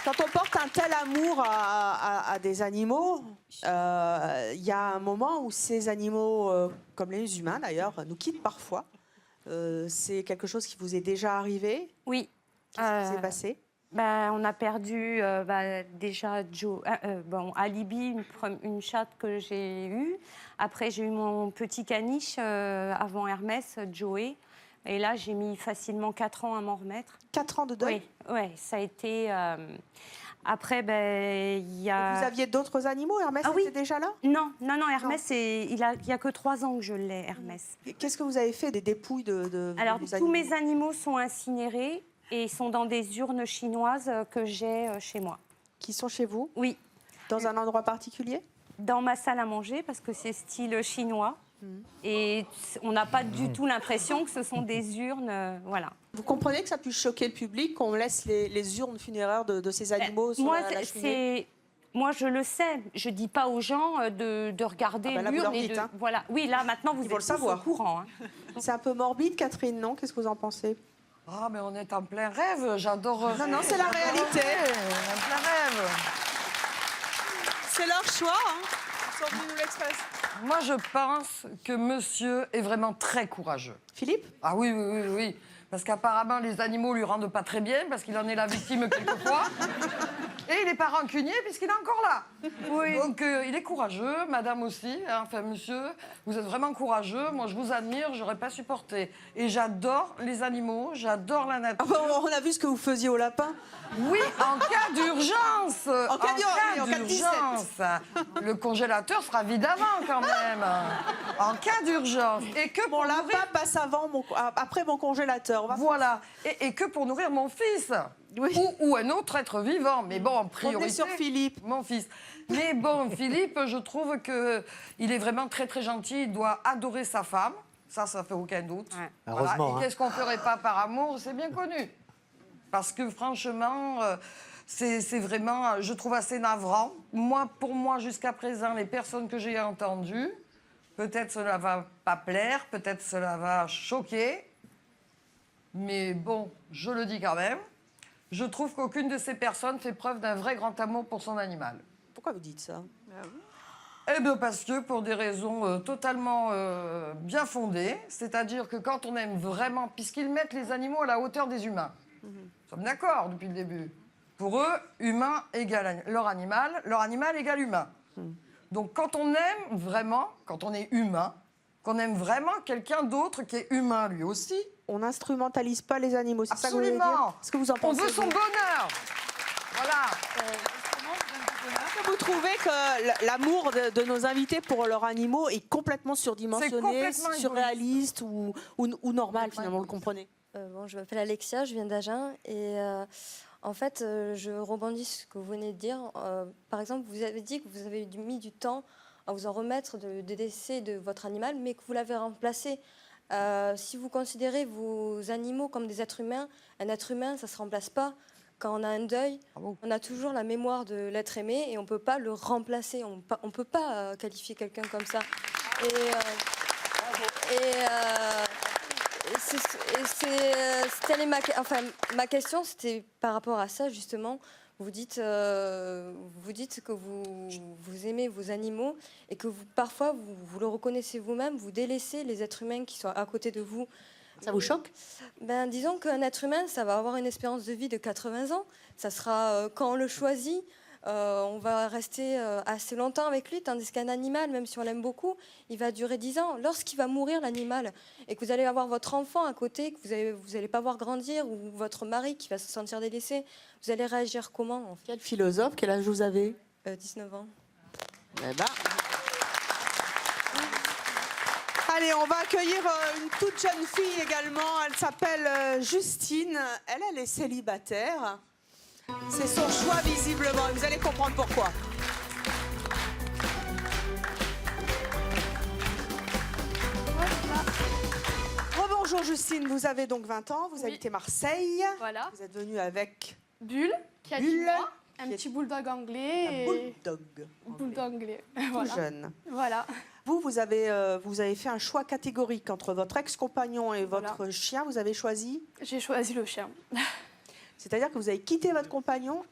Quand on porte un tel amour à des animaux, il y a un moment où ces animaux, comme les humains d'ailleurs, nous quittent parfois. C'est quelque chose qui vous est déjà arrivé ? Oui. Qu'est-ce qui s'est passé ? On a perdu déjà Alibi, une chatte que j'ai eue. Après, j'ai eu mon petit caniche avant Hermès, Joey. Et là, j'ai mis facilement 4 ans à m'en remettre. 4 ans de deuil? Oui, ça a été... Après, il y a... Vous aviez d'autres animaux? Hermès était déjà là? Non, Hermès, il y a que 3 ans que je l'ai, Hermès. Qu'est-ce que vous avez fait des dépouilles de Alors, vos tous animaux? mes animaux sont incinérés et sont dans des urnes chinoises que j'ai chez moi. Qui sont chez vous? Oui. Dans un endroit particulier? Dans ma salle à manger, parce que c'est style chinois. Et on n'a pas du tout l'impression que ce sont des urnes, voilà. Vous comprenez que ça puisse choquer le public, qu'on laisse les urnes funéraires de ces animaux sur la cheminée? Moi, je le sais. Je dis pas aux gens de regarder l'urne. Voilà. Oui, là, maintenant, vous êtes tous au courant. Hein. C'est un peu morbide, Catherine, non? Qu'est-ce que vous en pensez? Ah, mais on est en plein rêve. J'adore... Non, c'est la réalité. En plein rêve. C'est leur choix, hein. Ils sont venus nous l'exprimer. Moi, je pense que monsieur est vraiment très courageux. Philippe? Ah oui. Parce qu'apparemment, les animaux lui rendent pas très bien, parce qu'il en est la victime quelquefois. Et il n'est pas rancunier, puisqu'il est encore là. Oui. Donc, il est courageux, madame aussi. Hein, enfin, monsieur, vous êtes vraiment courageux. Moi, je vous admire, j'aurais pas supporté. Et j'adore les animaux, j'adore la nature. Ah bon, on a vu ce que vous faisiez au lapin. Oui, en cas d'urgence. En cas d'urgence. Le congélateur sera vide avant, quand même. En cas d'urgence. Et que mon lapin passe après mon congélateur. Voilà. Et que pour nourrir mon fils. Oui. Ou un autre être vivant. Mais bon, en priorité... On est sur Philippe. Mon fils. Mais bon, Philippe, je trouve qu'il est vraiment très, très gentil. Il doit adorer sa femme. Ça fait aucun doute. Ouais. Voilà. Heureusement. Et qu'est-ce qu'on ferait pas par amour? C'est bien connu. Parce que franchement, c'est vraiment, je trouve, assez navrant. Pour moi, jusqu'à présent, les personnes que j'ai entendues, peut-être cela va pas plaire, peut-être cela va choquer. Mais bon, je le dis quand même. Je trouve qu'aucune de ces personnes fait preuve d'un vrai grand amour pour son animal. Pourquoi vous dites ça? Eh bien parce que pour des raisons totalement bien fondées, c'est-à-dire que quand on aime vraiment, puisqu'ils mettent les animaux à la hauteur des humains, nous sommes d'accord depuis le début. Pour eux, humain égale leur animal égale humain. Donc quand on aime vraiment, quand on est humain, qu'on aime vraiment quelqu'un d'autre qui est humain lui aussi. On n'instrumentalise pas les animaux, c'est ça que vous voulez dire? Absolument. Ce que vous en pensez? On veut son bonheur. Voilà. Vous trouvez que l'amour de nos invités pour leurs animaux est complètement surdimensionné, surréaliste ou normal finalement, vous le comprenez? Bon, je m'appelle Alexia, je viens d'Agen et en fait, je rebondis sur ce que vous venez de dire. Par exemple, vous avez dit que vous avez mis du temps à vous en remettre de décès de votre animal, mais que vous l'avez remplacé. Si vous considérez vos animaux comme des êtres humains, un être humain, ça ne se remplace pas. Quand on a un deuil, on a toujours la mémoire de l'être aimé et on ne peut pas le remplacer. On ne peut pas qualifier quelqu'un comme ça. Ma question, c'était par rapport à ça, justement. Vous dites que vous aimez vos animaux et que parfois, vous le reconnaissez vous-même, vous délaissez les êtres humains qui sont à côté de vous. Ça vous choque? Disons qu'un être humain, ça va avoir une espérance de vie de 80 ans. Ça sera, quand on le choisit, on va rester assez longtemps avec lui, tandis qu'un animal, même si on l'aime beaucoup, il va durer 10 ans. Lorsqu'il va mourir, l'animal, et que vous allez avoir votre enfant à côté, que vous n'allez pas voir grandir, ou votre mari qui va se sentir délaissé, vous allez réagir comment en fait? Quel philosophe, quel âge vous avez? 19 ans. Eh ben. Allez, on va accueillir une toute jeune fille également. Elle s'appelle Justine. Elle est célibataire. C'est son choix visiblement. Vous allez comprendre pourquoi. Rebonjour Justine, vous avez donc 20 ans, vous habitez Marseille. Voilà. Vous êtes venue avec Bulle, qui a 10 mois, un petit bulldog anglais. Un bulldog anglais. Tout jeune. Voilà. Vous avez fait un choix catégorique entre votre ex-compagnon et votre chien. Vous avez choisi? J'ai choisi le chien. C'est-à-dire que vous avez quitté votre compagnon?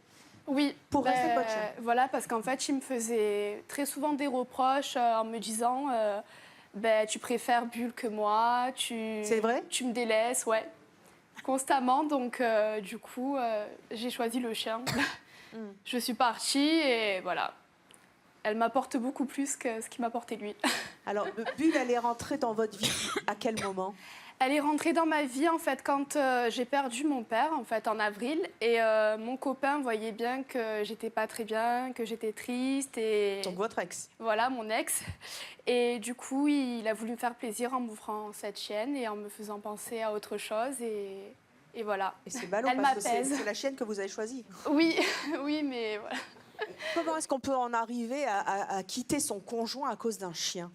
Oui. Pour rester avec votre chien? Voilà, parce qu'en fait, il me faisait très souvent des reproches en me disant tu préfères Bulle que moi. C'est vrai? Tu me délaisses, ouais. constamment. Donc, du coup, j'ai choisi le chien. Je suis partie et voilà. Elle m'apporte beaucoup plus que ce qu'il m'apportait lui. Alors, Bulle, elle est rentrée dans votre vie à quel moment? Elle est rentrée dans ma vie en fait quand j'ai perdu mon père en fait en avril et mon copain voyait bien que j'étais pas très bien, que j'étais triste et donc votre ex. Voilà mon ex et du coup il a voulu me faire plaisir en m'offrant cette chienne et en me faisant penser à autre chose et voilà. Et c'est ballot elle parce que m'apaise. c'est la chienne que vous avez choisie. Oui, oui mais voilà. Comment est-ce qu'on peut en arriver à quitter son conjoint à cause d'un chien?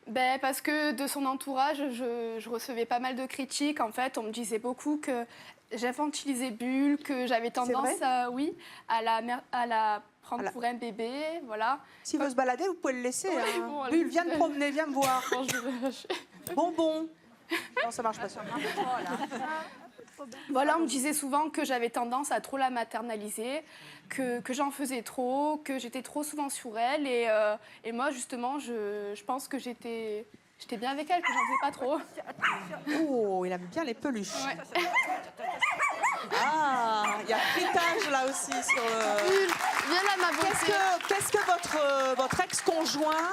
Ben, parce que de son entourage, je recevais pas mal de critiques. En fait, on me disait beaucoup que j'infantilisais Bulle, que j'avais tendance oui, à la prendre pour un bébé. Voilà. S'il veut se balader, vous pouvez le laisser. Oui, hein. bon, Bulle, viens me promener, viens me voir. Bon, je vais le lâcher. Bonbon. Non, ça marche pas ça. Voilà, on me disait souvent que j'avais tendance à trop la maternaliser, que j'en faisais trop, que j'étais trop souvent sur elle. Et moi, justement, je pense que j'étais bien avec elle, que j'en faisais pas trop. Oh, il aime bien les peluches. Ouais. Ah, il y a fritage là aussi sur le... Viens là, ma beauté. Qu'est-ce que votre ex-conjoint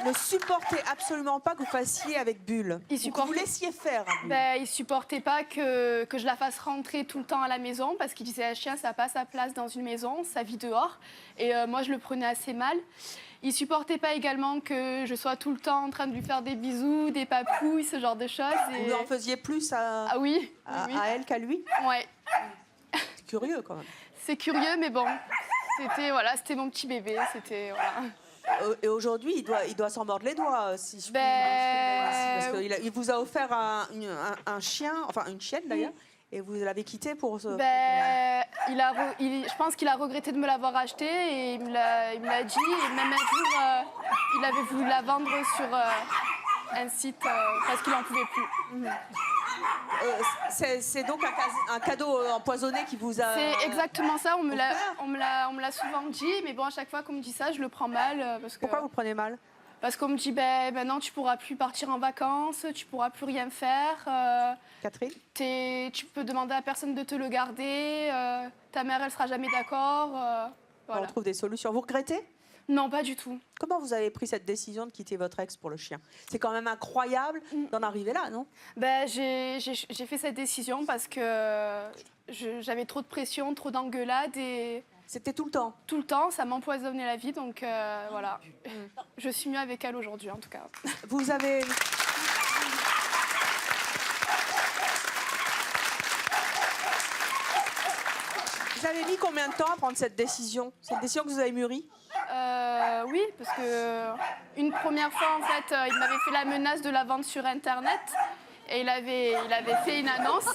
ne supportait absolument pas que vous fassiez avec Bulle? Vous laissiez faire. Ben, il supportait pas que je la fasse rentrer tout le temps à la maison parce qu'il disait un chien ça n'a pas sa place dans une maison, ça vit dehors. Et moi je le prenais assez mal. Il supportait pas également que je sois tout le temps en train de lui faire des bisous, des papouilles, ce genre de choses. Vous lui en faisiez plus à elle qu'à lui? Ouais. C'est curieux quand même. C'est curieux mais bon, c'était mon petit bébé, c'était voilà. Et aujourd'hui, il doit s'en mordre les doigts, si je puis parce qu'il vous a offert un chien, enfin une chienne d'ailleurs, et vous l'avez quitté pour ce... Je pense qu'il a regretté de me l'avoir acheté et il me l'a dit. Et même un jour, il avait voulu la vendre sur un site parce qu'il n'en pouvait plus. C'est donc un cadeau empoisonné qui vous a... C'est exactement ça, on me l'a souvent dit, mais bon, à chaque fois qu'on me dit ça, je le prends mal. Pourquoi vous le prenez mal? Parce qu'on me dit, maintenant tu pourras plus partir en vacances, tu pourras plus rien faire. Catherine? Tu peux demander à personne de te le garder, ta mère elle sera jamais d'accord. Voilà. On trouve des solutions. Vous regrettez? Non, pas du tout. Comment vous avez pris cette décision de quitter votre ex pour le chien? C'est quand même incroyable d'en arriver là, non? J'ai fait cette décision parce que j'avais trop de pression, trop d'engueulades et... C'était tout le temps? Tout le temps, ça m'empoisonnait la vie, donc voilà. Je suis mieux avec elle aujourd'hui, en tout cas. Vous avez... Vous avez mis combien de temps à prendre cette décision? C'est une décision que vous avez mûrie? Oui, parce que une première fois, en fait, il m'avait fait la menace de la vendre sur Internet et il avait fait une annonce.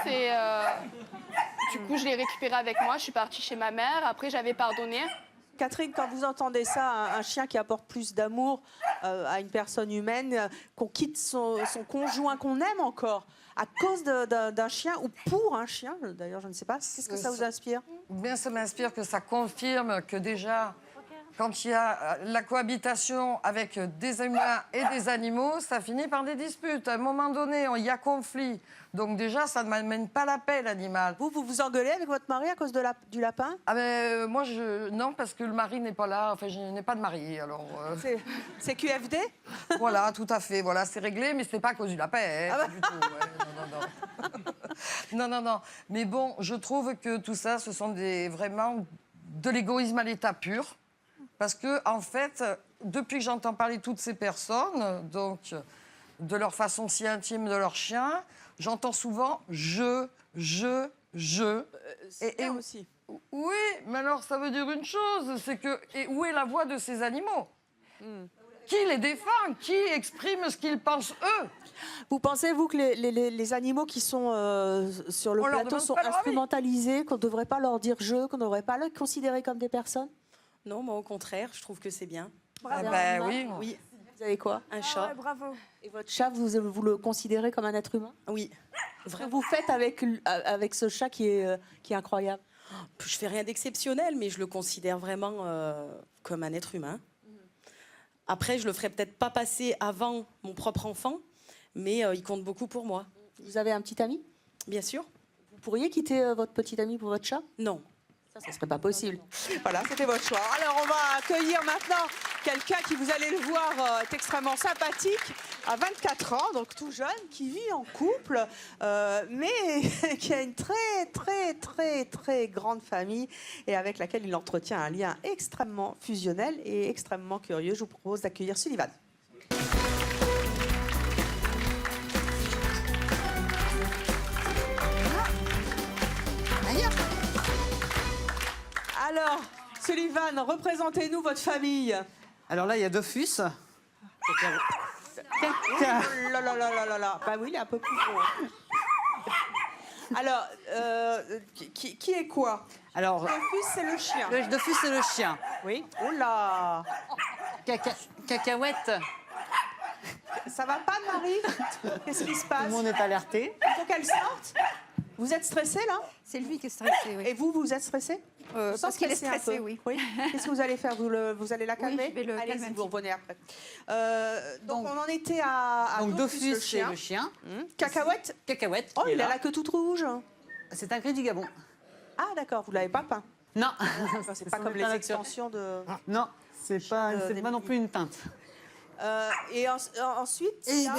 Et du coup, je l'ai récupéré avec moi. Je suis partie chez ma mère. Après, j'avais pardonné. Catherine, quand vous entendez ça, un chien qui apporte plus d'amour à une personne humaine, qu'on quitte son conjoint qu'on aime encore à cause d'un chien ou pour un chien, d'ailleurs, je ne sais pas, qu'est-ce que ça vous inspire? Bien, ça m'inspire que ça confirme que déjà, quand il y a la cohabitation avec des humains et des animaux, ça finit par des disputes. À un moment donné, il y a conflit. Donc déjà, ça ne m'amène pas la paix, l'animal. Vous vous engueulez avec votre mari à cause du lapin? Ah ben, moi, non, parce que le mari n'est pas là. Enfin, je n'ai pas de mari, alors... C'est QFD? Voilà, tout à fait. Voilà, c'est réglé, mais ce n'est pas à cause du lapin, hein, pas du tout. Ouais, non. Mais bon, je trouve que tout ça, ce sont vraiment de l'égoïsme à l'état pur. Parce que, en fait, depuis que j'entends parler de toutes ces personnes, donc de leur façon si intime de leur chien, j'entends souvent je. Et aussi. Oui, mais alors ça veut dire une chose, c'est que où est la voix de ces animaux? Qui les défend? Qui exprime ce qu'ils pensent eux? Vous pensez, vous, que les animaux qui sont sur le plateau sont instrumentalisés, qu'on ne devrait pas leur dire je, qu'on ne devrait pas les considérer comme des personnes? Non, moi au contraire, je trouve que c'est bien. Ah ben oui. Oui. Vous avez quoi? Un chat. Ouais, bravo. Et votre chat, vous le considérez comme un être humain? Oui. Ce que vous faites avec ce chat qui est incroyable? Je fais rien d'exceptionnel, mais je le considère vraiment comme un être humain. Après, je le ferai peut-être pas passer avant mon propre enfant, mais il compte beaucoup pour moi. Vous avez un petit ami? Bien sûr. Vous pourriez quitter votre petit ami pour votre chat? Non. Ça serait pas possible. Voilà, c'était votre choix. Alors, on va accueillir maintenant quelqu'un qui, vous allez le voir, est extrêmement sympathique, à 24 ans, donc tout jeune, qui vit en couple, mais qui a une très grande famille et avec laquelle il entretient un lien extrêmement fusionnel et extrêmement curieux. Je vous propose d'accueillir Sullivan. Alors, Sullivan, représentez-nous votre famille. Alors là, il y a Dofus. Oh là là là là là. Bah oui, il est un peu plus gros. Alors, qui est quoi? Alors, Dofus, c'est le chien. Dofus, c'est le chien. Oui. Oh là. Cacahuète. Ça va pas, Marie? Qu'est-ce qui se passe? Tout le monde est alerté. Il faut qu'elle sorte. Vous êtes stressée, là? C'est lui qui est stressé, oui. Et vous êtes stressée? Parce qu'il est Stressée un stressé, peu. oui. Qu'est-ce que vous allez faire? Vous allez la calmer? je vais le calmer un Allez-y, petit vous revenez après. Donc, on en était à Donc Dofus, Dofus, c'est le chien. Cacahuète? Cacahuète. Oh, qui est il a là. la queue toute rouge. C'est un gris du Gabon. Ah, d'accord, vous l'avez pas peint? Non. C'est pas comme les extensions de... Non, c'est pas non plus une teinte. Et ensuite, là...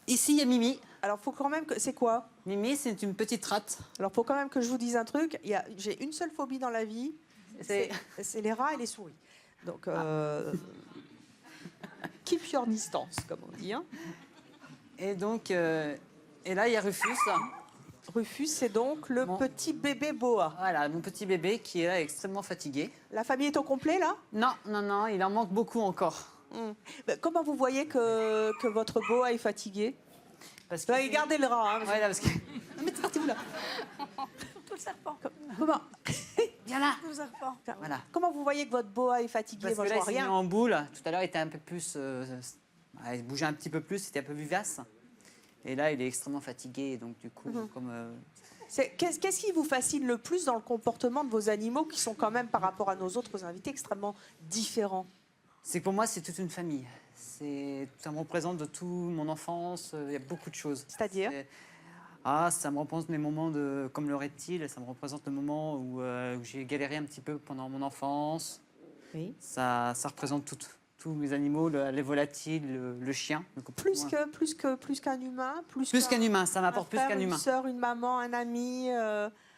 Ici, il y a Mimi. Alors, faut quand même que... C'est quoi? Mimi, c'est une petite rate. Alors, faut quand même que je vous dise un truc. J'ai une seule phobie dans la vie, c'est les rats et les souris. Donc, keep your distance, comme on dit. Hein. Et donc, et là, il y a Rufus. Rufus, c'est donc le petit bébé boa. Voilà, mon petit bébé qui est là extrêmement fatigué. La famille est au complet, là? Non, il en manque beaucoup encore. Comment vous voyez que votre boa est fatigué? Parce que regardez le rat. Hein, ouais, là, parce que... Non, mais partez où, là? Tout le serpent. Comment? Viens là. Tout le serpent. Voilà. Comment vous voyez que votre boa est fatigué? Parce Moi, que je là, vois il s'est mis rien. en boule. Tout à l'heure, il était un peu plus... il bougeait un petit peu plus, c'était un peu vivace. Et là, il est extrêmement fatigué. Donc, du coup, comme... Qu'est-ce qui vous fascine le plus dans le comportement de vos animaux qui sont quand même, par rapport à nos autres invités, extrêmement différents? C'est que pour moi, c'est toute une famille. Ça me représente de toute mon enfance. Il y a beaucoup de choses. C'est-à-dire? Ça me représente mes moments comme le reptile. Ça me représente le moment où j'ai galéré un petit peu pendant mon enfance. Oui. Ça représente tous mes animaux, les volatiles, le chien. Plus qu'un humain? Plus qu'un humain, ça m'apporte plus qu'un humain. Une sœur, une maman, un ami.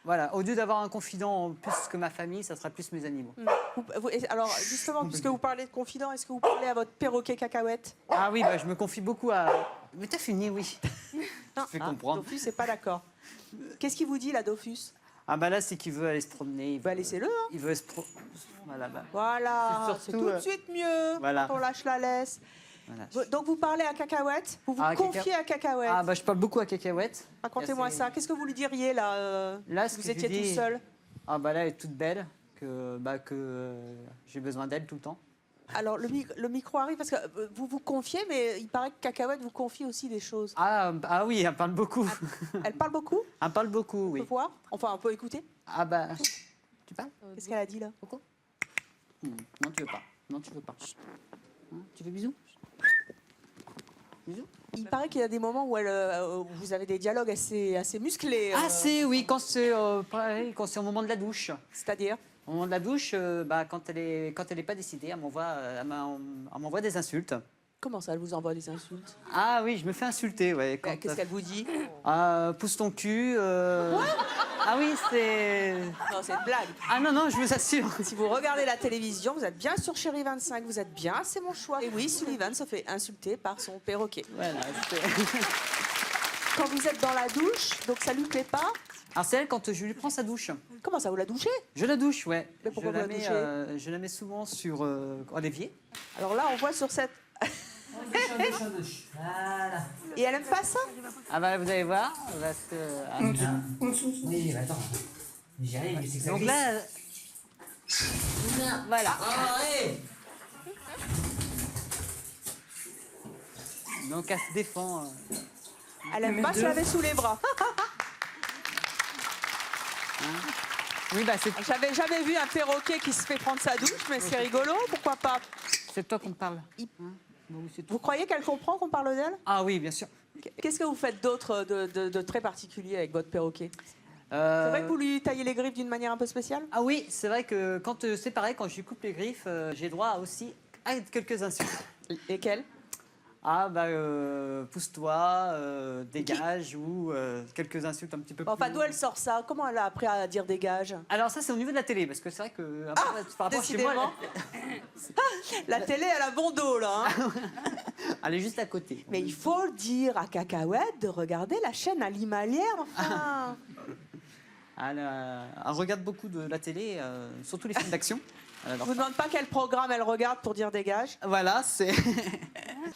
Voilà, au lieu d'avoir un confident plus que ma famille, ça sera plus mes animaux. Alors, justement, puisque vous parlez de confident, est-ce que vous parlez à votre perroquet Cacahuète? Ah oui, je me confie beaucoup à... Mais t'as fini, oui. Je fais comprendre. Dofus n'est pas d'accord. Qu'est-ce qu'il vous dit, là, Dofus? Ah là, c'est qu'il veut aller se promener. Laissez-le. Hein. Il veut se Voilà, c'est tout de suite mieux. Voilà. On lâche la laisse. Voilà. Donc, vous parlez à Cacahuète? Vous vous confiez à Cacahuète? Je parle beaucoup à Cacahuète. Racontez-moi ça. Qu'est-ce que vous lui diriez, là, vous étiez tout seul? Là, elle est toute belle, que j'ai besoin d'elle tout le temps. Alors, le micro arrive parce que vous vous confiez, mais il paraît que Cacahuète vous confie aussi des choses. Ah oui, elle parle beaucoup. Elle parle beaucoup? Elle parle beaucoup, oui. On peut voir? Enfin, on peut écouter? Tu parles? Qu'est-ce qu'elle a dit, là? Non, tu veux pas. Non, tu veux pas. Tu veux bisous? Bisous? Il paraît qu'il y a des moments où vous avez des dialogues assez musclés. Oui, quand c'est au moment de la douche. C'est-à-dire? Au moment de la douche, quand elle est pas décidée, elle m'envoie des insultes. Comment ça, elle vous envoie des insultes? Ah oui, je me fais insulter, ouais. Qu'est-ce qu'elle vous dit? Pousse ton cul. Ah oui, c'est... Non, c'est une blague. Ah non, je vous assure. Si vous regardez la télévision, vous êtes bien sur Chérie 25, vous êtes bien, c'est mon choix. Et oui, Sullivan se fait insulter par son perroquet. Voilà, Quand vous êtes dans la douche, donc ça lui plaît pas? Alors c'est elle quand je lui prends sa douche. Comment ça, vous la douchez? Je la douche, ouais. Mais pourquoi vous la douchez? Je la mets souvent sur l'évier. Alors là, on voit sur cette... Voilà. Et elle aime pas ça? Vous allez voir. Parce que, Oui, attends. J'y arrive, mais c'est que ça donc glisse. là... Voilà. Donc elle se défend. Elle aime pas se laver sous les bras. Oui, c'est... J'avais jamais vu un perroquet qui se fait prendre sa douche, mais c'est rigolo, pourquoi pas? C'est toi qu'on parle. Vous croyez qu'elle comprend qu'on parle d'elle? Ah oui, bien sûr. Qu'est-ce que vous faites d'autre de très particulier avec votre perroquet? C'est vrai que vous lui taillez les griffes d'une manière un peu spéciale? Ah oui, c'est vrai que quand c'est pareil, quand je lui coupe les griffes, j'ai droit aussi à quelques insultes. Lesquelles? Ah bah pousse-toi, dégage ou quelques insultes un petit peu plus... Enfin, d'où elle sort ça? Comment elle a appris à dire dégage? Alors ça c'est au niveau de la télé, parce que c'est vrai que par rapport à chez décidément. moi... La télé, elle a bon dos, là. Hein. Elle est juste à côté. Mais il faut le dire à Cacahuète de regarder la chaîne animalière, enfin. Elle regarde beaucoup de la télé, surtout les films d'action. Je vous demande pas quel programme elle regarde pour dire dégage. Voilà, c'est...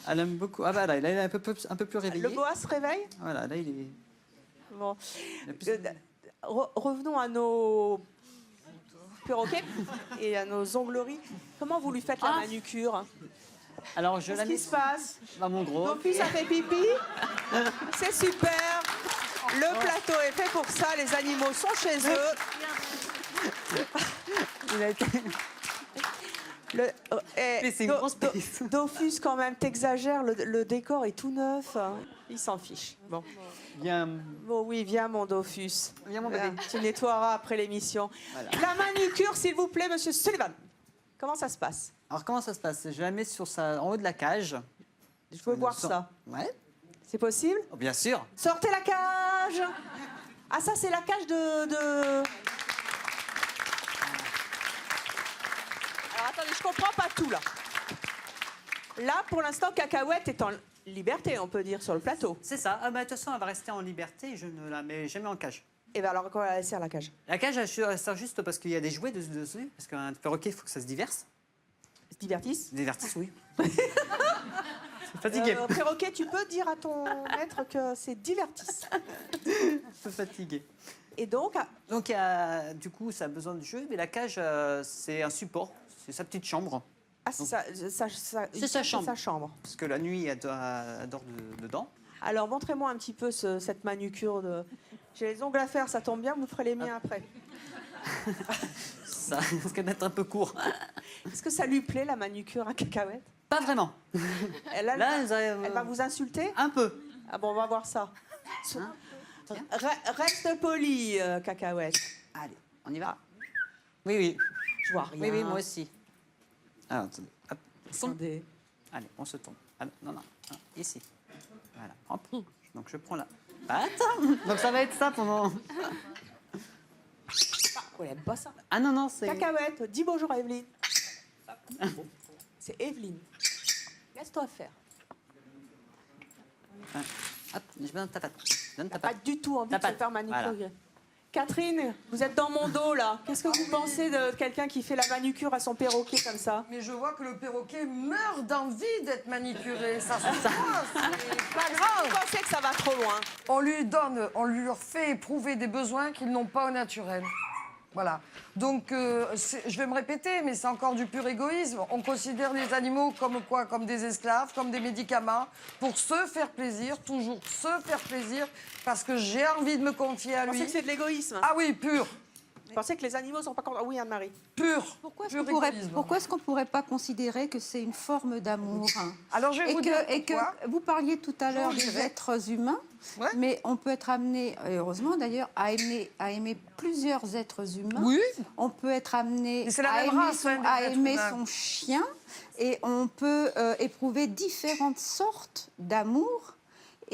Elle aime beaucoup. Ah bah là, il est un peu plus réveillé. Le boa se réveille? Voilà, là il est... Bon. Revenons à nos perroquets et à nos ongleries. Comment vous lui faites la manucure? Alors je la mets... Qu'est-ce qui se passe? Dans mon gros. Ton fils a fait pipi? C'est super. Le plateau est fait pour ça. Les animaux sont chez eux. Il a été... c'est une grosse piste. Dofus, quand même, t'exagères, le décor est tout neuf. Il s'en fiche. Bon. Viens. Bon, oui, viens, mon Dofus. Viens, mon bébé. Tu nettoieras après l'émission. Voilà. La manucure, s'il vous plaît, monsieur Sullivan. Comment ça se passe? Alors, comment ça se passe? Je la mets en haut de la cage. Je veux voir ça. Ouais. C'est possible? Oh, bien sûr. Sortez la cage. Ah, ça, c'est la cage de... Alors, attendez, je comprends pas tout, là. Là, pour l'instant, Cacahuète est en liberté, on peut dire, sur le plateau. C'est ça. Ah, bah, de toute façon, elle va rester en liberté. Je ne la mets jamais en cage. Et bien, alors, quoi elle sert, la cage? La cage, elle sert juste parce qu'il y a des jouets dessus. Parce qu'un perroquet, il faut que ça se diverse. Se divertisse? Se divertisse, oui. C'est fatigué. Perroquet, tu peux dire à ton maître que c'est divertisse. Un peu fatigué. Et donc? Donc, du coup, ça a besoin de jeu. Mais la cage, c'est un support. C'est sa petite chambre. Ah, c'est sa chambre. Parce que la nuit, elle dort dedans. Alors, montrez-moi un petit peu cette manucure. J'ai les ongles à faire, ça tombe bien, vous ferez les miens après. Ça risque d'être un peu court. Est-ce que ça lui plaît, la manucure à Cacahuète? Pas vraiment. Elle va vous insulter? Un peu. Ah bon, on va voir ça. Reste poli, Cacahuète. Allez, on y va. Oui, oui. Je vois rien. Oui, oui, moi aussi. Alors, attendez. Hop. Attendez. Allez, on se tourne. Ah, non, ici. Voilà. Hop. Donc, je prends la patte. Donc, ça va être ça pendant... On n'aime pas ça. Ah non, non, c'est... Cacahuète, dis bonjour à Evelyne. C'est Evelyne. Laisse-toi faire. Hop, je me donne ta patte. Donne ta Pas patte. du tout envie de se faire manicurer. Voilà. Catherine, vous êtes dans mon dos là. Qu'est-ce que vous pensez de quelqu'un qui fait la manucure à son perroquet comme ça? Mais je vois que le perroquet meurt d'envie d'être manicuré. Ça se passe, c'est pas grave. Vous pensez que ça va trop loin? On lui fait éprouver des besoins qu'ils n'ont pas au naturel. Voilà. Donc, je vais me répéter, mais c'est encore du pur égoïsme. On considère les animaux comme quoi? Comme des esclaves, comme des médicaments, pour se faire plaisir, toujours se faire plaisir, parce que j'ai envie de me confier à lui. Vous pensez que c'est de l'égoïsme? Ah oui, pur. Vous pensez que les animaux sont pas contents? Oui, Anne-Marie. Pur. Pourquoi est-ce qu'on ne pourrait pas considérer que c'est une forme d'amour? Alors, je vais vous dire que vous parliez tout à l'heure des êtres humains, mais on peut être amené, et heureusement d'ailleurs, à aimer plusieurs êtres humains. Oui. On peut être amené à aimer son chien, et on peut éprouver différentes sortes d'amour.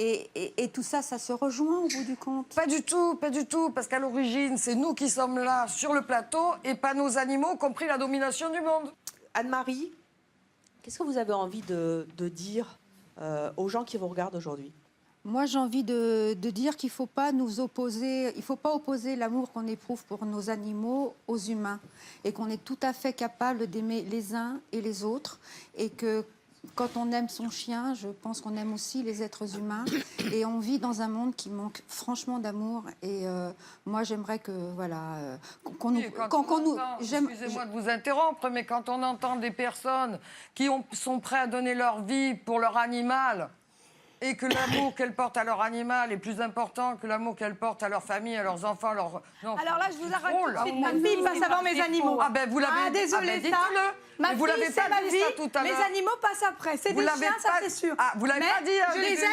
Et tout ça, ça se rejoint au bout du compte? Pas du tout, parce qu'à l'origine, c'est nous qui sommes là sur le plateau et pas nos animaux qui ont pris la domination du monde. Anne-Marie, qu'est-ce que vous avez envie de dire aux gens qui vous regardent aujourd'hui? Moi, j'ai envie de dire qu'il ne faut pas nous opposer, il faut pas opposer l'amour qu'on éprouve pour nos animaux aux humains, et qu'on est tout à fait capable d'aimer les uns et les autres, et que quand on aime son chien, je pense qu'on aime aussi les êtres humains. Et on vit dans un monde qui manque franchement d'amour. Et moi, j'aimerais que, voilà, qu'on nous... Excusez-moi de vous interrompre, mais quand on entend des personnes qui sont prêtes à donner leur vie pour leur animal, et que l'amour qu'elles portent à leur animal est plus important que l'amour qu'elles portent à leur famille, à leurs enfants, leurs... Non, Alors là, je vous arrête tout de là. suite. Ma fille passe avant mes animaux. Ah ben, vous l'avez... Ah, désolée, ah ben, ça. dites-le. Ma Mais vous fille, l'avez c'est pas ma dit vie. ça tout à l'heure. Mes animaux passent après. C'est Vous des l'avez chiens, ça pas- c'est sûr. Ah, vous l'avez Mais pas dit, hein, je au les début. aime.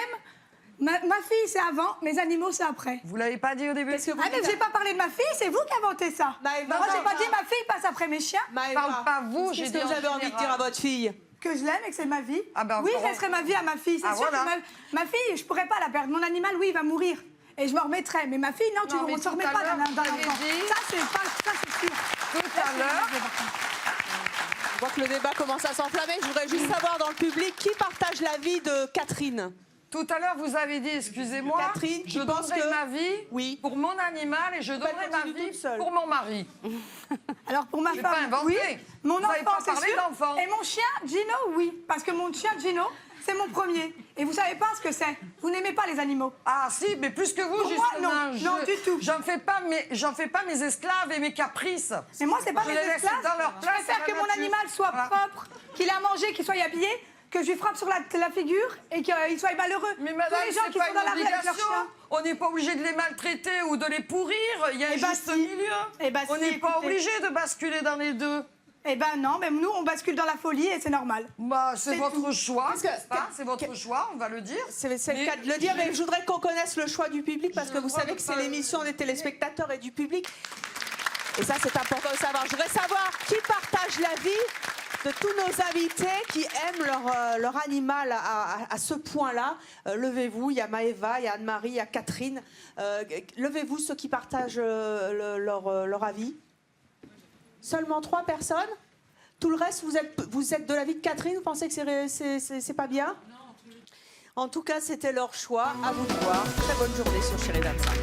Ma fille, c'est avant, mes animaux, c'est après. Vous l'avez pas dit au début? Ah, mais j'ai pas parlé de ma fille, c'est vous qui inventez ça. Maëva, Moi, j'ai pas dit ma fille passe après mes chiens. Parle pas vous, j'ai Qu'est-ce dit que vous en avez envie de dire à général. votre fille? Que je l'aime et que c'est ma vie. Ah ben, oui, encore- je laisserai ma vie à ma fille. C'est Ah, sûr voilà. que ma fille, je pourrais pas la perdre. Mon animal, oui, il va mourir. Et je me remettrai. Mais ma fille, non, Non, mais on ne se tout remet à pas l'heure, dans vous avez l'enfant. dit- Ça, c'est sûr. Tout à l'heure, Je vois que le débat commence à s'enflammer. Je voudrais juste savoir dans le public qui partage l'avis de Catherine. tout à l'heure, vous avez dit, excusez-moi, Catherine, je tu penses donnerai que- ma vie pour mon animal et je donnerai ma vie pour mon mari. Alors pour ma J'ai femme, pas inventé. oui. Mon Vous avez enfant, pas c'est parlé sûr. d'enfant. Et mon chien, Gino, oui. Parce que mon chien, Gino, c'est mon premier. Et vous savez pas ce que c'est. Vous n'aimez pas les animaux. Ah si, mais plus que vous, Pour moi, justement. non, du tout. J'en fais pas mes esclaves et mes caprices. Mais moi, c'est pas Je mes les laisse esclaves. dans leur Je place, préfère dans que la mon nature. animal soit Voilà. propre, qu'il ait à manger, qu'il soit habillé, que je lui frappe sur la figure et qu'il soit malheureux. Mais Tous madame, les gens c'est qui pas sont dans la une rue avec leurs obligation. chiens. On n'est pas obligé de les maltraiter ou de les pourrir. Il y a Eh ben juste un si. milieu. Eh ben On si, n'est pas écoutez. obligé de basculer dans les deux. Eh ben non, même nous, on bascule dans la folie et c'est normal. Bah, c'est C'est votre tout. choix, Parce que- n'est-ce pas? C'est votre choix, on va le dire. C'est le Mais- cas de le dire, mais je voudrais qu'on connaisse le choix du public parce que vous savez que c'est pas- l'émission des téléspectateurs et du public. Et ça, c'est important de savoir. Je voudrais savoir qui partage l'avis de tous nos invités qui aiment leur animal à ce point-là. Levez-vous, il y a Maëva, il y a Anne-Marie, il y a Catherine. Levez-vous ceux qui partagent leur avis. Seulement 3 personnes. Tout le reste, vous êtes de l'avis de Catherine. Vous pensez que c'est pas bien? En tout cas, c'était leur choix. À vous de voir. Très bonne journée sur Chérie 25.